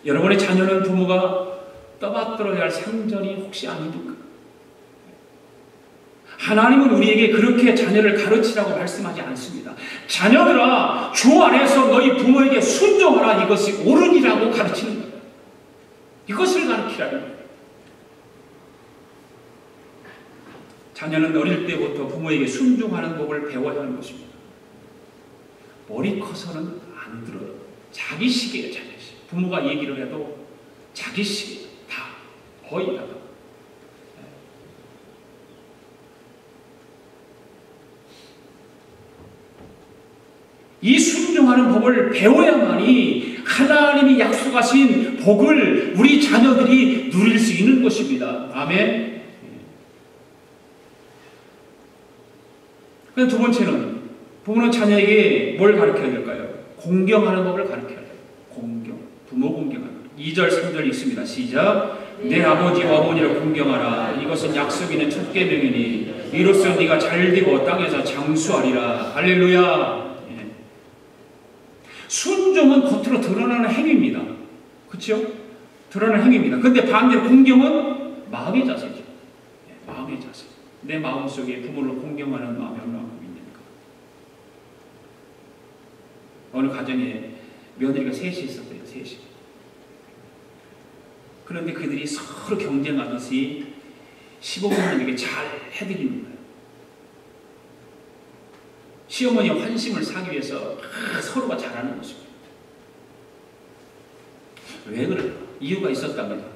여러분의 자녀는 부모가 떠받들어야 할 상전이 혹시 아닙니까? 하나님은 우리에게 그렇게 자녀를 가르치라고 말씀하지 않습니다. 자녀들아 주 안에서 너희 부모에게 순종하라 이것이 옳으니라고 가르치는 거예요. 이것을 가르치라는 거예요. 자녀는 어릴 때부터 부모에게 순종하는 법을 배워야 하는 것입니다. 머리 커서는 안 들어요. 자기식이에요. 자기식. 부모가 얘기를 해도 자기식이에요. 다 거의 다. 이 순종하는 법을 배워야만이 하나님이 약속하신 복을 우리 자녀들이 누릴 수 있는 것입니다. 아멘. 두 번째는 부모는 자녀에게 뭘 가르쳐야 될까요? 공경하는 법을 가르쳐야 돼요. 공경. 부모 공경하는 것. 2절, 3절 있습니다. 시작. 내 아버지와 어머니를 공경하라. 이것은 약속 있는 첫 계명이니 이로써 네가 잘되고 땅에서 장수하리라. 할렐루야. 순종은 겉으로 드러나는 행위입니다. 그렇죠? 드러나는 행위입니다. 근데 반대로 공경은 마음의 자세죠. 마음의 자세. 내 마음속에 부모를 공경하는 마음이 얼마나 있습니까? 어느 가정에 며느리가 셋이 있었대요. 셋이. 그런데 그들이 서로 경쟁하듯이 15분에게 잘 해드리는 거예요. 시어머니의 환심을 사기 위해서 서로가 잘하는 것입니다. 왜 그럴까? 이유가 있었답니다.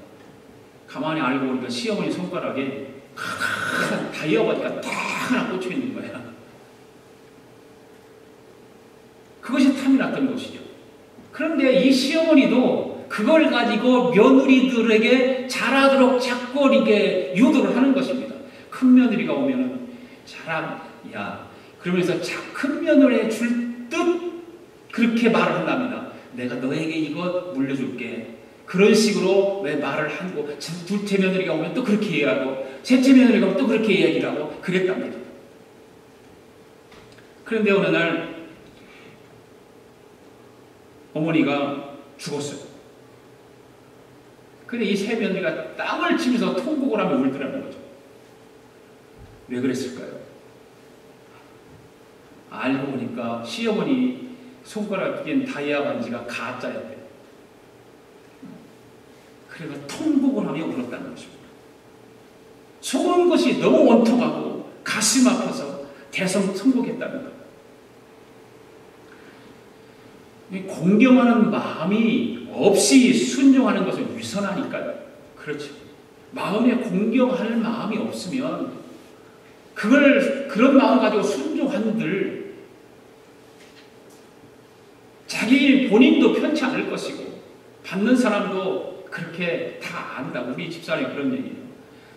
가만히 알고 보니까 시어머니 손가락에 큰 다이아바디가 딱 하나 꽂혀 있는 거야. 그것이 탐이 났던 것이죠. 그런데 이 시어머니도 그걸 가지고 며느리들에게 잘하도록 자꾸 이게 유도를 하는 것입니다. 큰 며느리가 오면은 야 그러면서 큰 며느리 줄 듯 그렇게 말을 한답니다. 내가 너에게 이거 물려줄게. 그런 식으로 왜 말을 하고 둘째 며느리가 오면 또 그렇게 이야기하고 셋째 며느리가 오면 또 그렇게 이야기를 하고 그랬답니다. 그런데 어느 날 어머니가 죽었어요. 근데 이 세 며느리가 땅을 치면서 통곡을 하며 울더라는 거죠. 왜 그랬을까요? 알고 보니까 시어머니 손가락에 낀 다이아 반지가 가짜였대요. 그래서 통곡을 하며 울었다는 것입니다. 속은 것이 너무 원통하고 가슴 아파서 대성통곡했다는 것. 공경하는 마음이 없이 순종하는 것은 위선하니까요. 그렇죠. 마음에 공경할 마음이 없으면 그런 마음 가지고 순종한들 자기 본인도 편치 않을 것이고 받는 사람도 그렇게 다 안다. 우리 집사람이 그런 얘기예요.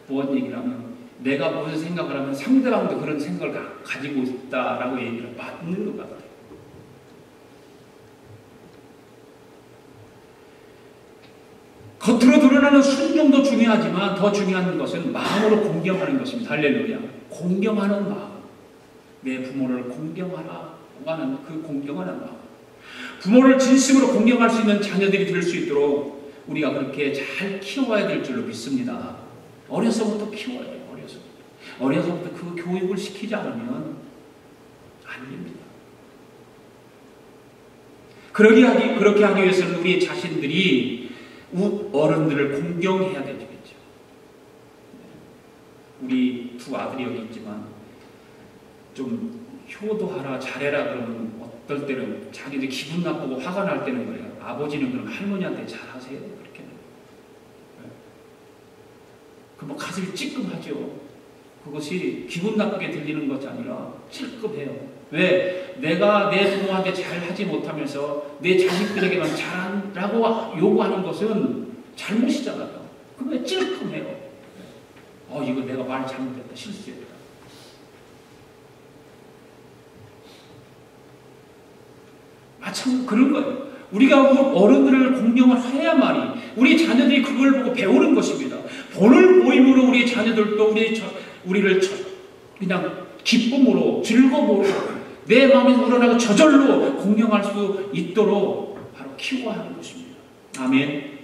무슨 얘기를 하면 내가 무슨 생각을 하면 상대방도 그런 생각을 가지고 있다라고 얘기를 맞는 것 같아요. 겉으로 드러나는 순종도 중요하지만 더 중요한 것은 마음으로 공경하는 것입니다. 할렐루야. 공경하는 마음. 내 부모를 공경하라고 하는 그 공경하는 마음. 부모를 진심으로 공경할 수 있는 자녀들이 될 수 있도록 우리가 그렇게 잘 키워야 될 줄로 믿습니다. 어려서부터 키워야 돼요. 어려서부터 그 교육을 시키지 않으면 안 됩니다. 그렇게 하기 위해서는 우리 자신들이 어른들을 공경해야 되겠죠. 우리 두 아들이 여기 있지만 좀 효도하라 잘해라 그러면 어떨 때는 자기들 기분 나쁘고 화가 날 때는 그래요. 아버지는 그럼 할머니한테 잘하세요. 그렇게. 뭐 가슴이 찌끔하죠. 그것이 기분 나쁘게 들리는 것이 아니라 찔끔해요. 왜? 내가 내 부모한테 잘하지 못하면서 내 자식들에게만 잘하라고 요구하는 것은 잘못이잖아요. 그게 찔끔해요. 이거 내가 말 잘못했다. 실수했다. 마찬가지로 그런 거예요. 우리가 어른들을 공경을 해야만이 우리 자녀들이 그걸 보고 배우는 것입니다. 보는 모임으로 우리 자녀들도 우리를 그냥 기쁨으로 즐거움으로 내 마음에서 우러나고 저절로 공경할 수 있도록 바로 키워야 하는 것입니다. 아멘.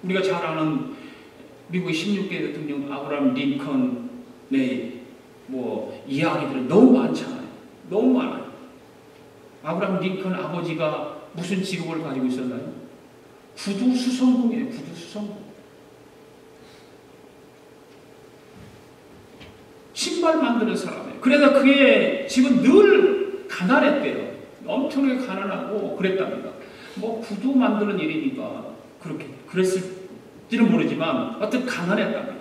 우리가 잘 아는 미국의 16대 대통령 아브라함 링컨의 이야기들은 너무 많잖아요. 너무 많아요. 아브라함 링컨 아버지가 무슨 직업을 가지고 있었나요? 구두 수성공이에요. 구두 수성공. 신발 만드는 사람이에요. 그래서 그의 집은 늘 가난했대요. 엄청나게 가난하고 그랬답니다. 구두 만드는 일이니까 그랬을지는 모르지만 어쨌든 가난했답니다.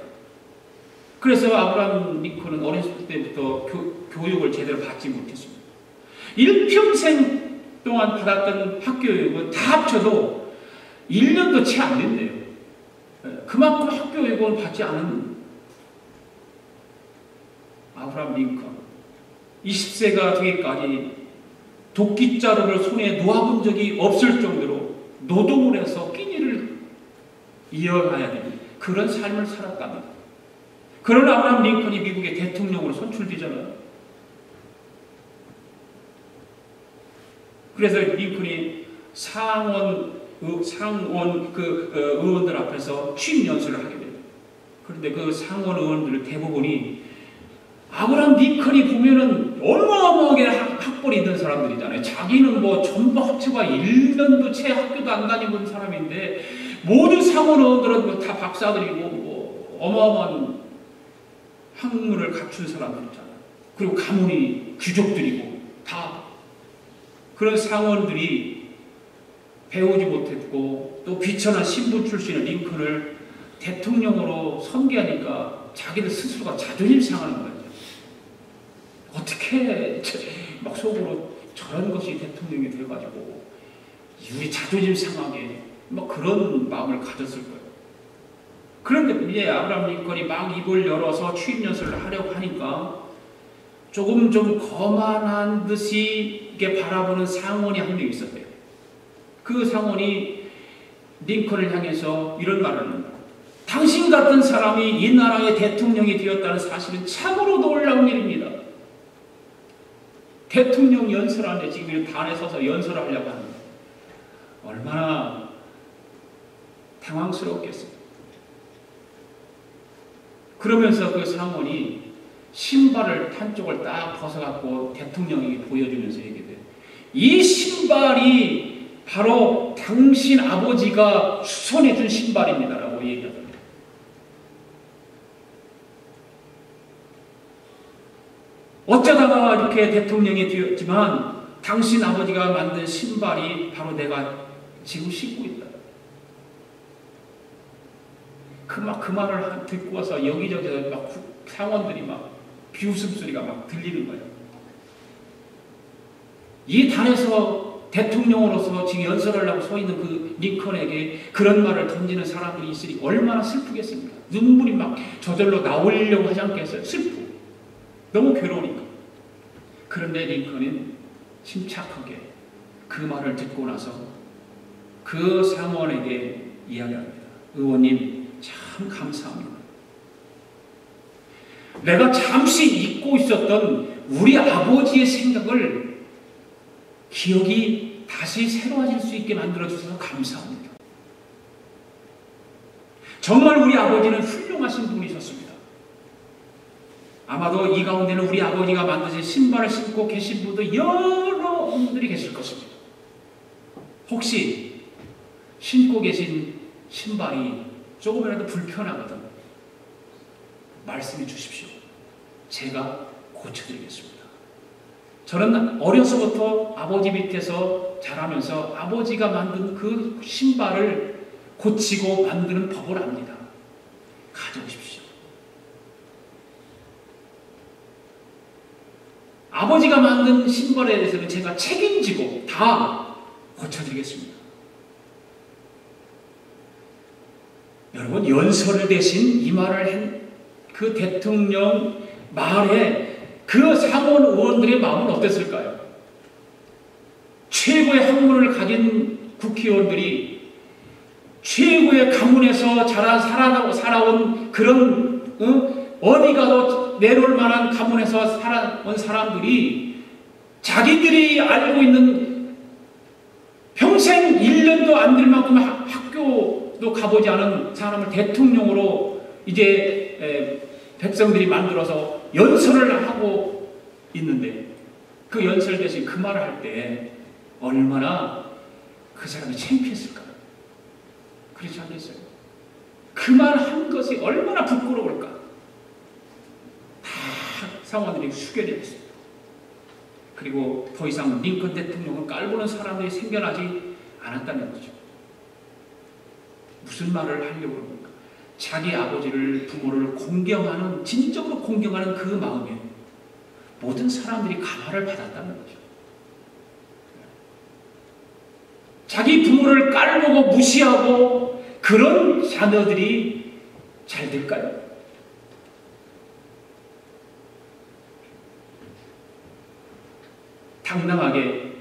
그래서 아브라함 링컨은 어렸을 때부터 교육을 제대로 받지 못했습니다. 일평생 동안 받았던 학교육은 다 합쳐도 1년도 채 안 된대요. 그만큼 학교육을 받지 않은 아브라함 링컨 20세가 되기까지 도끼자루를 손에 놓아본 적이 없을 정도로 노동을 해서 끼니를 이어가야 되는 그런 삶을 살았답니다. 그런 아브라함 링컨이 미국의 대통령으로 선출되잖아요. 그래서 링컨이 상원 의원들 앞에서 취임 연설을 하게 돼요. 그런데 그 상원 의원들 대부분이 아브라함 링컨이 보면은 어마어마하게 학벌이 있는 사람들이잖아요. 자기는 전부 합쳐가 1년도 채 학교도 안 다니는 사람인데 모든 상원 의원들은 다 박사들이고 어마어마한 학문을 갖춘 사람들이잖아요. 그리고 가문이 귀족들이고 다 그런 상원들이 배우지 못했고 또 비천한 신분 출신의 링컨을 대통령으로 선계하니까 자기들 스스로가 자존심 상하는 거예요. 어떻게 막 속으로 저런 것이 대통령이 돼가지고 우리 자존심 상하게 그런 마음을 가졌을 거예요. 그런데 이제 아브라함 링컨이 막 입을 열어서 취임 연설을 하려고 하니까 조금 좀 거만한 듯이 이렇게 바라보는 상원이 한 명 있었대요. 그 상원이 링컨을 향해서 이런 말을 합니다. 당신 같은 사람이 이 나라의 대통령이 되었다는 사실은 참으로 놀라운 일입니다. 대통령 연설하는데 지금 단에 서서 연설을 하려고 합니다. 얼마나 당황스러웠겠어요. 그러면서 그 상원이 신발을 한쪽을 딱 벗어갖고 대통령에게 보여주면서 얘기해요. 이 신발이 바로 당신 아버지가 수선해준 신발입니다라고 얘기하더라고요. 어쩌다가 이렇게 대통령이 되었지만 당신 아버지가 만든 신발이 바로 내가 지금 신고 있다. 그 말을 듣고 와서 여기저기서 막 상원들이 막 비웃음소리가 막 들리는 거예요. 이 단에서 대통령으로서 지금 연설을 하고 서 있는 그 링컨에게 그런 말을 던지는 사람들이 있으니 얼마나 슬프겠습니까? 눈물이 막 저절로 나오려고 하지 않겠어요? 슬프. 너무 괴로우니까. 그런데 링컨은 침착하게 그 말을 듣고 나서 그 상원에게 이야기합니다. 의원님, 참 감사합니다. 내가 잠시 잊고 있었던 우리 아버지의 생각을 기억이 다시 새로워질 수 있게 만들어주셔서 감사합니다. 정말 우리 아버지는 훌륭하신 분이셨습니다. 아마도 이 가운데는 우리 아버지가 만드신 신발을 신고 계신 분도 여러 분들이 계실 것입니다. 혹시 신고 계신 신발이 조금이라도 불편하거든 말씀해 주십시오. 제가 고쳐드리겠습니다. 저는 어려서부터 아버지 밑에서 자라면서 아버지가 만든 그 신발을 고치고 만드는 법을 압니다. 가져오십시오. 아버지가 만든 신발에 대해서는 제가 책임지고 다 고쳐드리겠습니다. 여러분, 연설 대신 이 말을 한 그 대통령 말에 그 상원 의원들의 마음은 어땠을까요? 최고의 학문을 가진 국회의원들이 최고의 가문에서 살아온 그런 어디 가도 내놓을 만한 가문에서 살아온 사람들이 자기들이 알고 있는 평생 1년도 안 될 만큼 학교도 가보지 않은 사람을 대통령으로 이제 백성들이 만들어서 연설을 하고 있는데 그 연설 대신 그 말을 할 때 얼마나 그 사람이 창피했을까? 그렇지 않겠어요? 그 말 한 것이 얼마나 부끄러울까? 다 상원들이 수결이 됐습니다. 그리고 더 이상 링컨 대통령을 깔보는 사람들이 생겨나지 않았다는 거죠. 무슨 말을 하려고 합니까? 자기 아버지를, 부모를 공경하는, 진정으로 공경하는 그 마음에 모든 사람들이 감화를 받았다는 거죠. 자기 부모를 깔보고 무시하고 그런 자녀들이 잘 될까요? 당당하게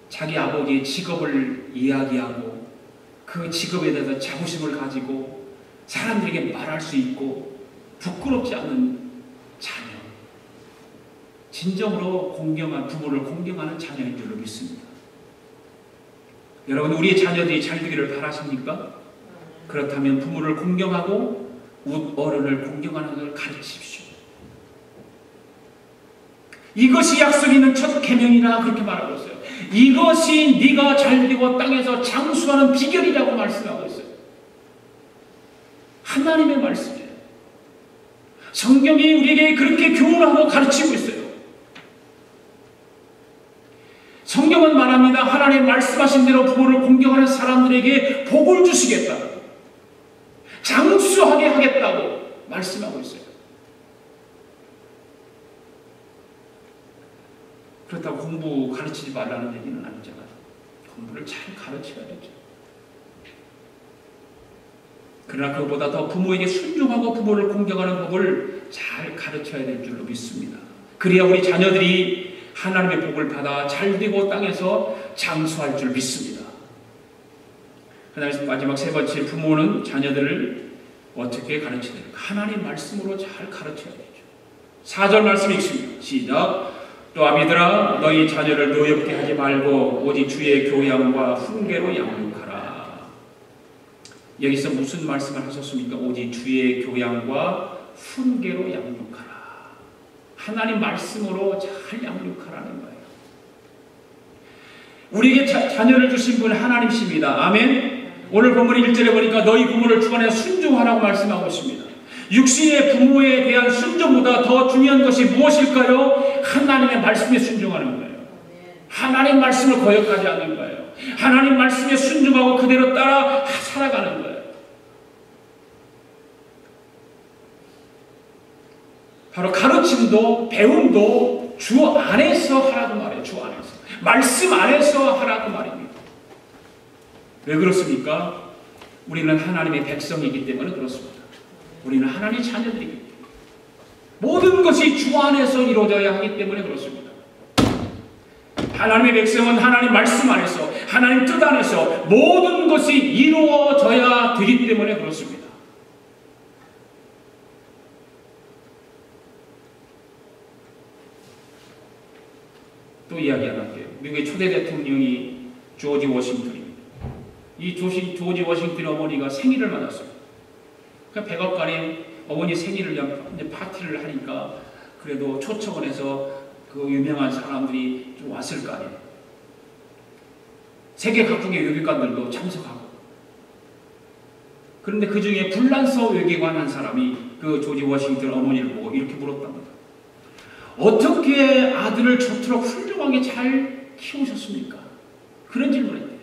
자기 아버지의 직업을 이야기하고 그 직업에 대해서 자부심을 가지고 사람들에게 말할 수 있고 부끄럽지 않은 자녀, 진정으로 공경한 부모를 공경하는 자녀인 줄로 믿습니다. 여러분, 우리의 자녀들이 잘 되기를 바라십니까? 그렇다면 부모를 공경하고 어른을 공경하는 것을 가르치십시오. 이것이 약속 있는 첫 계명이라 그렇게 말하고 있어요. 이것이 네가 잘되고 땅에서 장수하는 비결이라고 말씀하고 있어요. 하나님의 말씀이에요. 성경이 우리에게 그렇게 교훈하고 가르치고 있어요. 성경은 말합니다. 하나님 말씀하신 대로 부모를 공경하는 사람들에게 복을 주시겠다고, 장수하게 하겠다고 말씀하고 있어요. 그렇다고 공부 가르치지 말라는 얘기는 아니잖아요. 공부를 잘 가르쳐야 되죠. 그러나 그보다 더 부모에게 순종하고 부모를 공경하는 법을 잘 가르쳐야 될 줄로 믿습니다. 그래야 우리 자녀들이 하나님의 복을 받아 잘되고 땅에서 장수할 줄 믿습니다. 마지막 세 번째, 부모는 자녀들을 어떻게 가르쳐야 될까? 하나님 말씀으로 잘 가르쳐야 되죠. 4절 말씀 읽습니다. 시작. 또 아비들아, 너희 자녀를 노엽게 하지 말고 오직 주의 교양과 훈계로 양육하라. 여기서 무슨 말씀을 하셨습니까? 오직 주의 교양과 훈계로 양육하라. 하나님 말씀으로 잘 양육하라는 거예요. 우리에게 자녀를 주신 분은 하나님이십니다. 아멘. 오늘 본문 1절에 보니까 너희 부모를 주관해 순종하라고 말씀하고 있습니다. 육신의 부모에 대한 순종보다 더 중요한 것이 무엇일까요? 하나님의 말씀에 순종하는 거예요. 하나님 말씀을 거역하지 않는 거예요. 하나님 말씀에 순종하고 그대로 따라 살아가는 거예요. 바로 가르침도 배움도 주 안에서 하라고 말해요. 주 안에서. 말씀 안에서 하라고 말입니다. 왜 그렇습니까? 우리는 하나님의 백성이기 때문에 그렇습니다. 우리는 하나님의 자녀들이기 때문에. 모든 것이 주 안에서 이루어져야 하기 때문에 그렇습니다. 하나님의 백성은 하나님 말씀 안에서, 하나님 뜻 안에서 모든 것이 이루어져야 되기 때문에 그렇습니다. 또 이야기 하나 할게요. 미국의 초대 대통령이 조지 워싱턴입니다. 이 조지 워싱턴 어머니가 생일을 맞았어요. 그러니까 백악관에 어머니 생일을 위한 파티를 하니까 그래도 초청을 해서 그 유명한 사람들이 좀 왔을 거 아니에요. 세계 각국의 외교관들도 참석하고. 그런데 그 중에 불란서 외교관 한 사람이 그 조지 워싱턴 어머니를 보고 이렇게 물었답니다. 어떻게 아들을 저토록 훌륭하게 잘 키우셨습니까? 그런 질문을 했대요.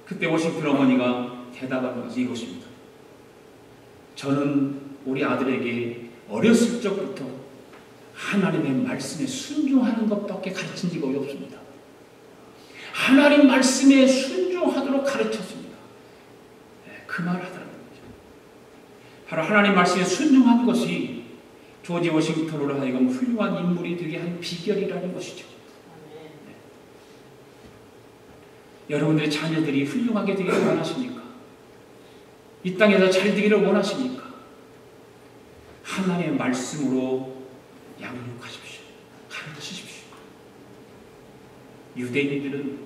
그때 워싱턴 어머니가 대답한 것이 이것입니다. 저는 우리 아들에게 어렸을 적부터 하나님의 말씀에 순종하는 것밖에 가르친 적이 없습니다. 하나님 말씀에 순종하도록 가르쳤습니다. 그 말을 하더라는 거죠. 바로 하나님 말씀에 순종한 것이 조지 워싱턴으로 하여금 훌륭한 인물이 되게 한 비결이라는 것이죠. 네. 여러분들의 자녀들이 훌륭하게 되기를 원하십니까? 이 땅에서 잘 되기를 원하십니까? 하나님의 말씀으로 양육하십시오. 가르치십시오. 유대인들은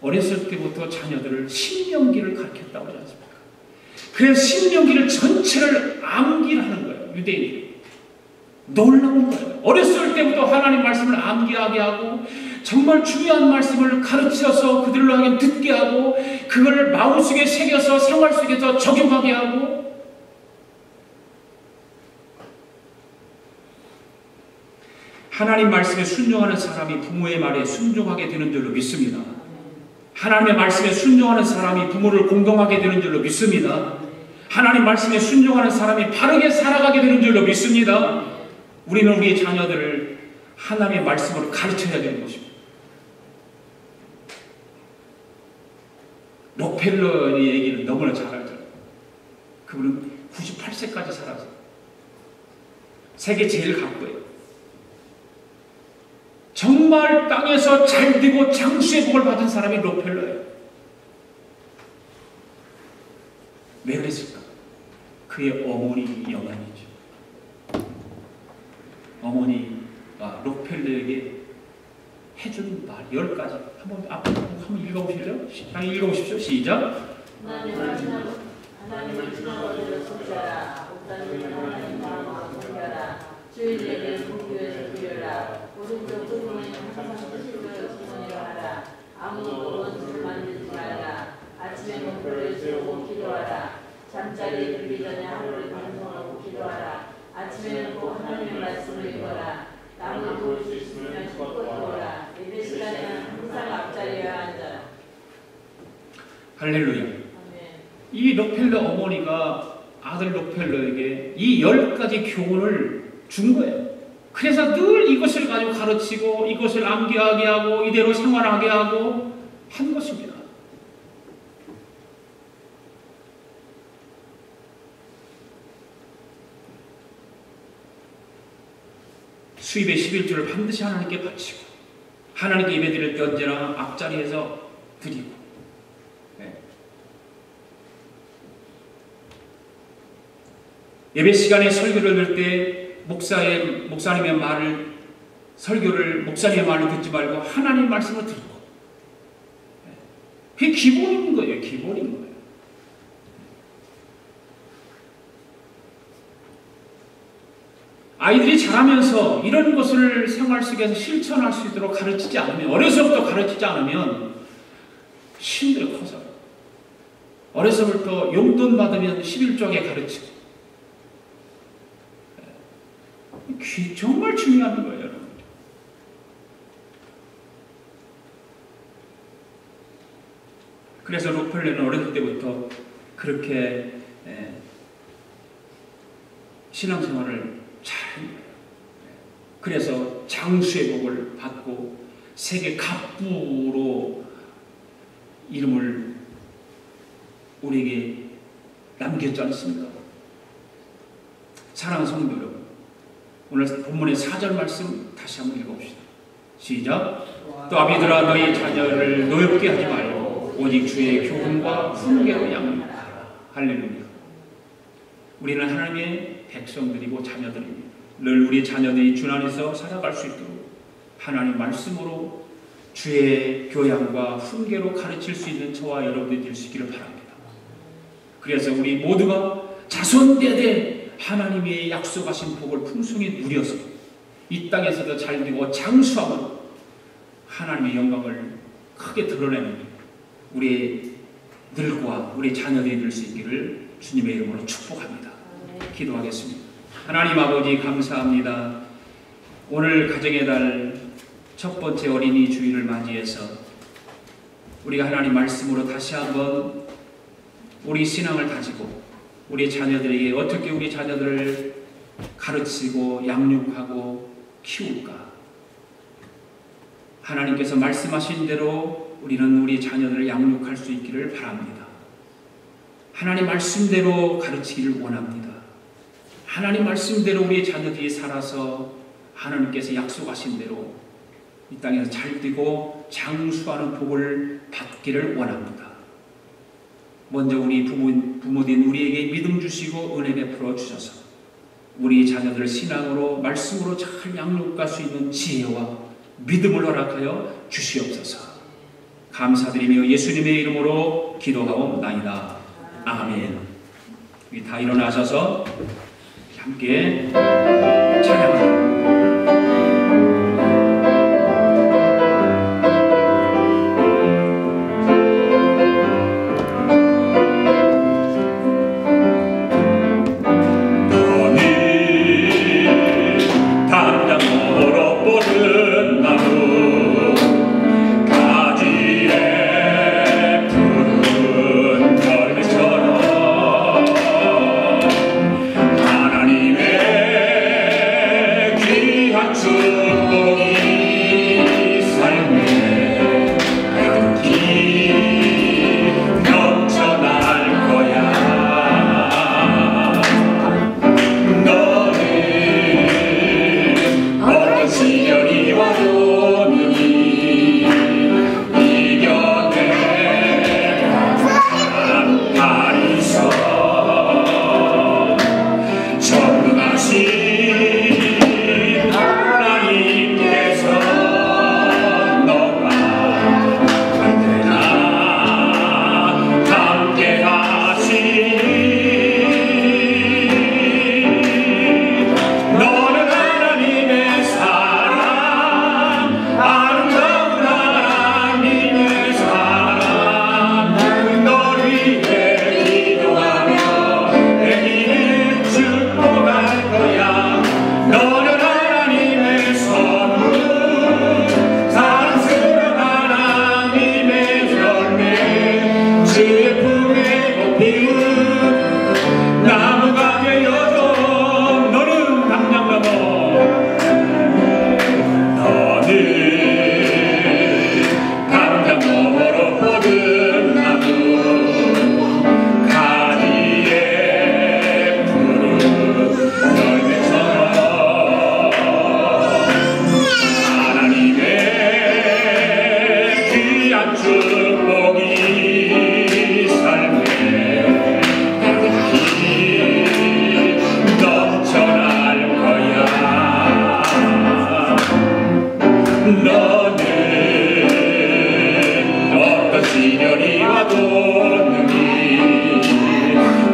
어렸을 때부터 자녀들을 신명기를 가르쳤다고 하지 않습니까? 그래서 신명기를 전체를 암기를 하는 거예요. 유대인들이. 놀라운 거예요. 어렸을 때부터 하나님 말씀을 암기하게 하고 정말 중요한 말씀을 가르쳐서 그들로 하여금 듣게 하고 그걸 마음속에 새겨서 생활 속에서 적용하게 하고 하나님 말씀에 순종하는 사람이 부모의 말에 순종하게 되는 줄로 믿습니다. 하나님의 말씀에 순종하는 사람이 부모를 공경하게 되는 줄로 믿습니다. 하나님 말씀에 순종하는 사람이 바르게 살아가게 되는 줄로 믿습니다. 우리는 우리의 자녀들을 하나님의 말씀으로 가르쳐야 되는 것입니다. 록펠러의 얘기를 너무나 잘 알죠. 그분은 98세까지 살았어요. 세계 제일 강도예요. 정말 땅에서 잘 되고 장수의 복을 받은 사람이 록펠러예요. 왜 그랬을까? 그의 어머니 영향이죠. 어머니가 록펠러에게 해준 말 10가지. 한번 읽어보실래요? 읽어보십시오. 시작. 하나님을 주는 속자라. 목사님은 하나님 마음으로 섬겨라. 주일에게 공교에서 드려라. 오른쪽 부모는 항상 뜻을 주머니로 하라. 아무도 원수를 만들지 말라. 아침에 목표를 세우고 기도하라. 잠자리에 들기 전에 하루를 반성하고 기도하라. 아침에는 꼭 하나님의 말씀을 읽어라. 남을 도울 수 있으면 꼭 도와라. 예배 시간에는 항상 앞자리에 앉아라. 할렐루야. 이 록펠러 어머니가 아들 록펠러에게 이 10가지 교훈을 준 거예요. 그래서 늘 이것을 가지고 가르치고 이것을 암기하게 하고 이대로 생활하게 하고 한 것입니다. 수입의 11조를 반드시 하나님께 바치고 하나님께 예배드릴 때 언제나 앞자리에서 드리고 예배 시간에 설교를 들 때 목사님의 말을 설교를 목사님의 말을 듣지 말고 하나님의 말씀을 듣고 그게 기본인 거예요. 기본인 거예요. 아이들이 자라면서 이런 것을 생활 속에서 실천할 수 있도록 가르치지 않으면, 어려서부터 가르치지 않으면 힘들어 커서. 어려서부터 용돈 받으면 11조에 가르치고. 정말 중요한 거예요, 여러분. 그래서 록펠레는 어렸을 때부터 그렇게 신앙생활을 잘 해요. 그래서 장수의 복을 받고 세계 갑부로 이름을 우리에게 남겼지 않습니까? 사랑하는 성도 여러분, 오늘 본문의 4절 말씀 다시 한번 읽어봅시다. 시작. 또 아비들아 너희 자녀를 노엽게 하지 말고 오직 주의 교훈과 훈계로 양육하라. 할렐루야. 우리는 하나님의 백성들이고 자녀들입니다. 늘 우리 자녀들이 주 안에서 살아갈 수 있도록 하나님 말씀으로 주의 교양과 훈계로 가르칠 수 있는 저와 여러분들이 될 수 있기를 바랍니다. 그래서 우리 모두가 자손대대 하나님의 약속하신 복을 풍성히 누려서 이 땅에서도 잘 되고 장수함으로 하나님의 영광을 크게 드러내는 우리 들과 우리 자녀들이 될 수 있기를 주님의 이름으로 축복합니다. 기도하겠습니다. 하나님 아버지 감사합니다. 오늘 가정의 달 첫 번째 어린이 주일을 맞이해서 우리가 하나님 말씀으로 다시 한번 우리 신앙을 다지고 우리 자녀들에게 어떻게 우리 자녀들을 가르치고 양육하고 키울까. 하나님께서 말씀하신 대로 우리는 우리 자녀들을 양육할 수 있기를 바랍니다. 하나님 말씀대로 가르치기를 원합니다. 하나님 말씀대로 우리 자녀들이 살아서 하나님께서 약속하신 대로 이 땅에서 잘 되고 장수하는 복을 받기를 원합니다. 먼저 우리 부모님 우리에게 믿음 주시고 은혜 베풀어 주셔서 우리 자녀들을 신앙으로 말씀으로 잘 양육할 수 있는 지혜와 믿음을 허락하여 주시옵소서. 감사드리며 예수님의 이름으로 기도하옵나이다. 아멘. 우리 다 일어나셔서 함께 찬양합니다.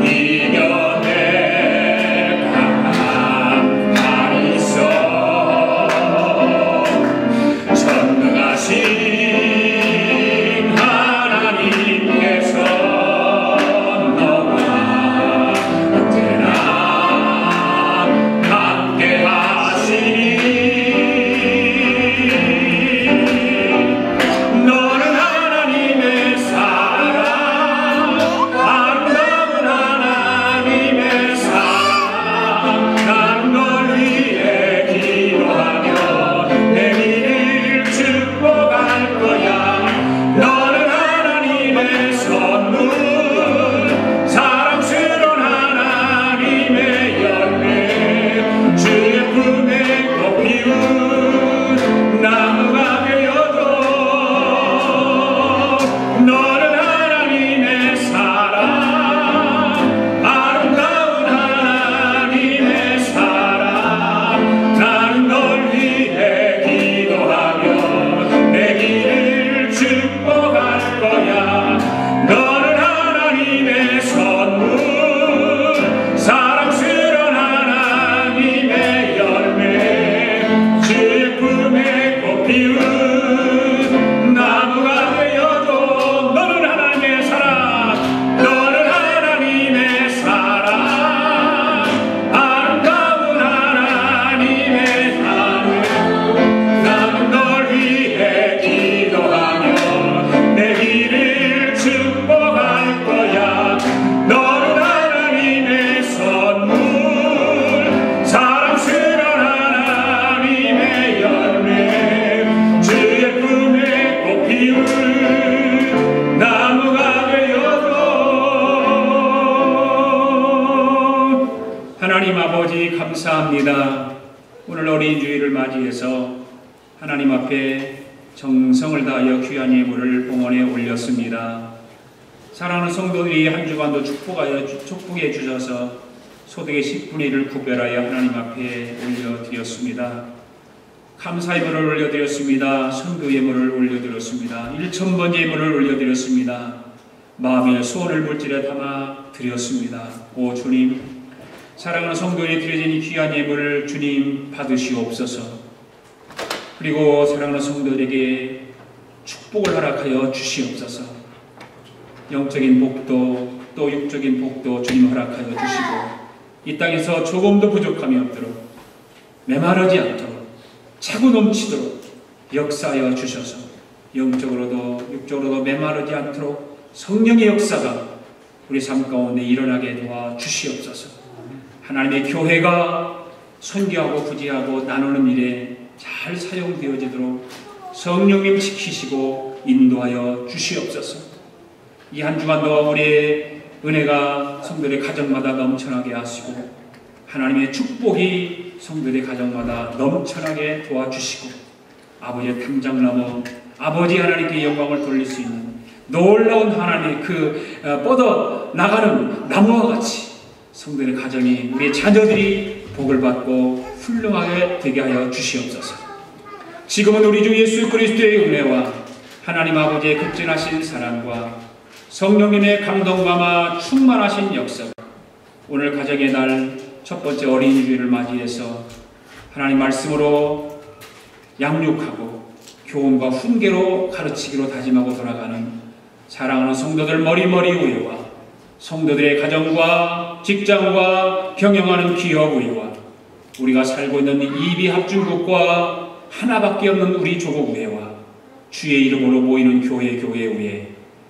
이겨내 강한 하나님 아버지 감사합니다. 오늘 어린 주일을 맞이해서 하나님 앞에 정성을 다하여 귀한 예물을 봉헌에 올렸습니다. 사랑하는 성도들이 한 주간도 축복해 주셔서 소득의 10분의 1을 구별하여 하나님 앞에 올려드렸습니다. 감사 예물을 올려드렸습니다. 선교 예물을 올려드렸습니다. 1,000번 예물을 올려드렸습니다. 마음의 소원을 물질에 담아 드렸습니다. 오 주님, 사랑하는 성도에 드려진 이 귀한 예물을 주님 받으시옵소서. 그리고 사랑하는 성도들에게 축복을 허락하여 주시옵소서. 영적인 복도 또 육적인 복도 주님 허락하여 주시고 이 땅에서 조금도 부족함이 없도록 메마르지 않도록 차고 넘치도록 역사하여 주셔서 영적으로도 육적으로도 메마르지 않도록 성령의 역사가 우리 삶 가운데 일어나게 도와 주시옵소서. 하나님의 교회가 선교하고 구제하고 나누는 일에 잘 사용되어지도록 성령님 지키시고 인도하여 주시옵소서. 이 한 주간도 우리의 은혜가 성도들의 가정마다 넘쳐나게 하시고 하나님의 축복이 성도들의 가정마다 넘쳐나게 도와주시고 아버지의 탐장나무 아버지 하나님께 영광을 돌릴 수 있는 놀라운 하나님의 뻗어 나가는 나무와 같이 성도들의 가정이 우리의 자녀들이 복을 받고 훌륭하게 되게 하여 주시옵소서. 지금은 우리 주 예수 그리스도의 은혜와 하나님 아버지의 극진하신 사랑과 성령님의 감동감화 충만하신 역사가 오늘 가정의 날 첫 번째 어린이주일을 맞이해서 하나님 말씀으로 양육하고 교훈과 훈계로 가르치기로 다짐하고 돌아가는 사랑하는 성도들 머리머리 위에와 성도들의 가정과 직장과 경영하는 기업 위에와 우리가 살고 있는 이비 합중국과 하나밖에 없는 우리 조국 위에와 주의 이름으로 모이는 교회 위에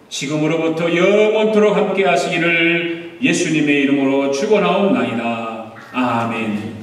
지금으로부터 영원토록 함께 하시기를 예수님의 이름으로 축원하옵나이다. 아멘.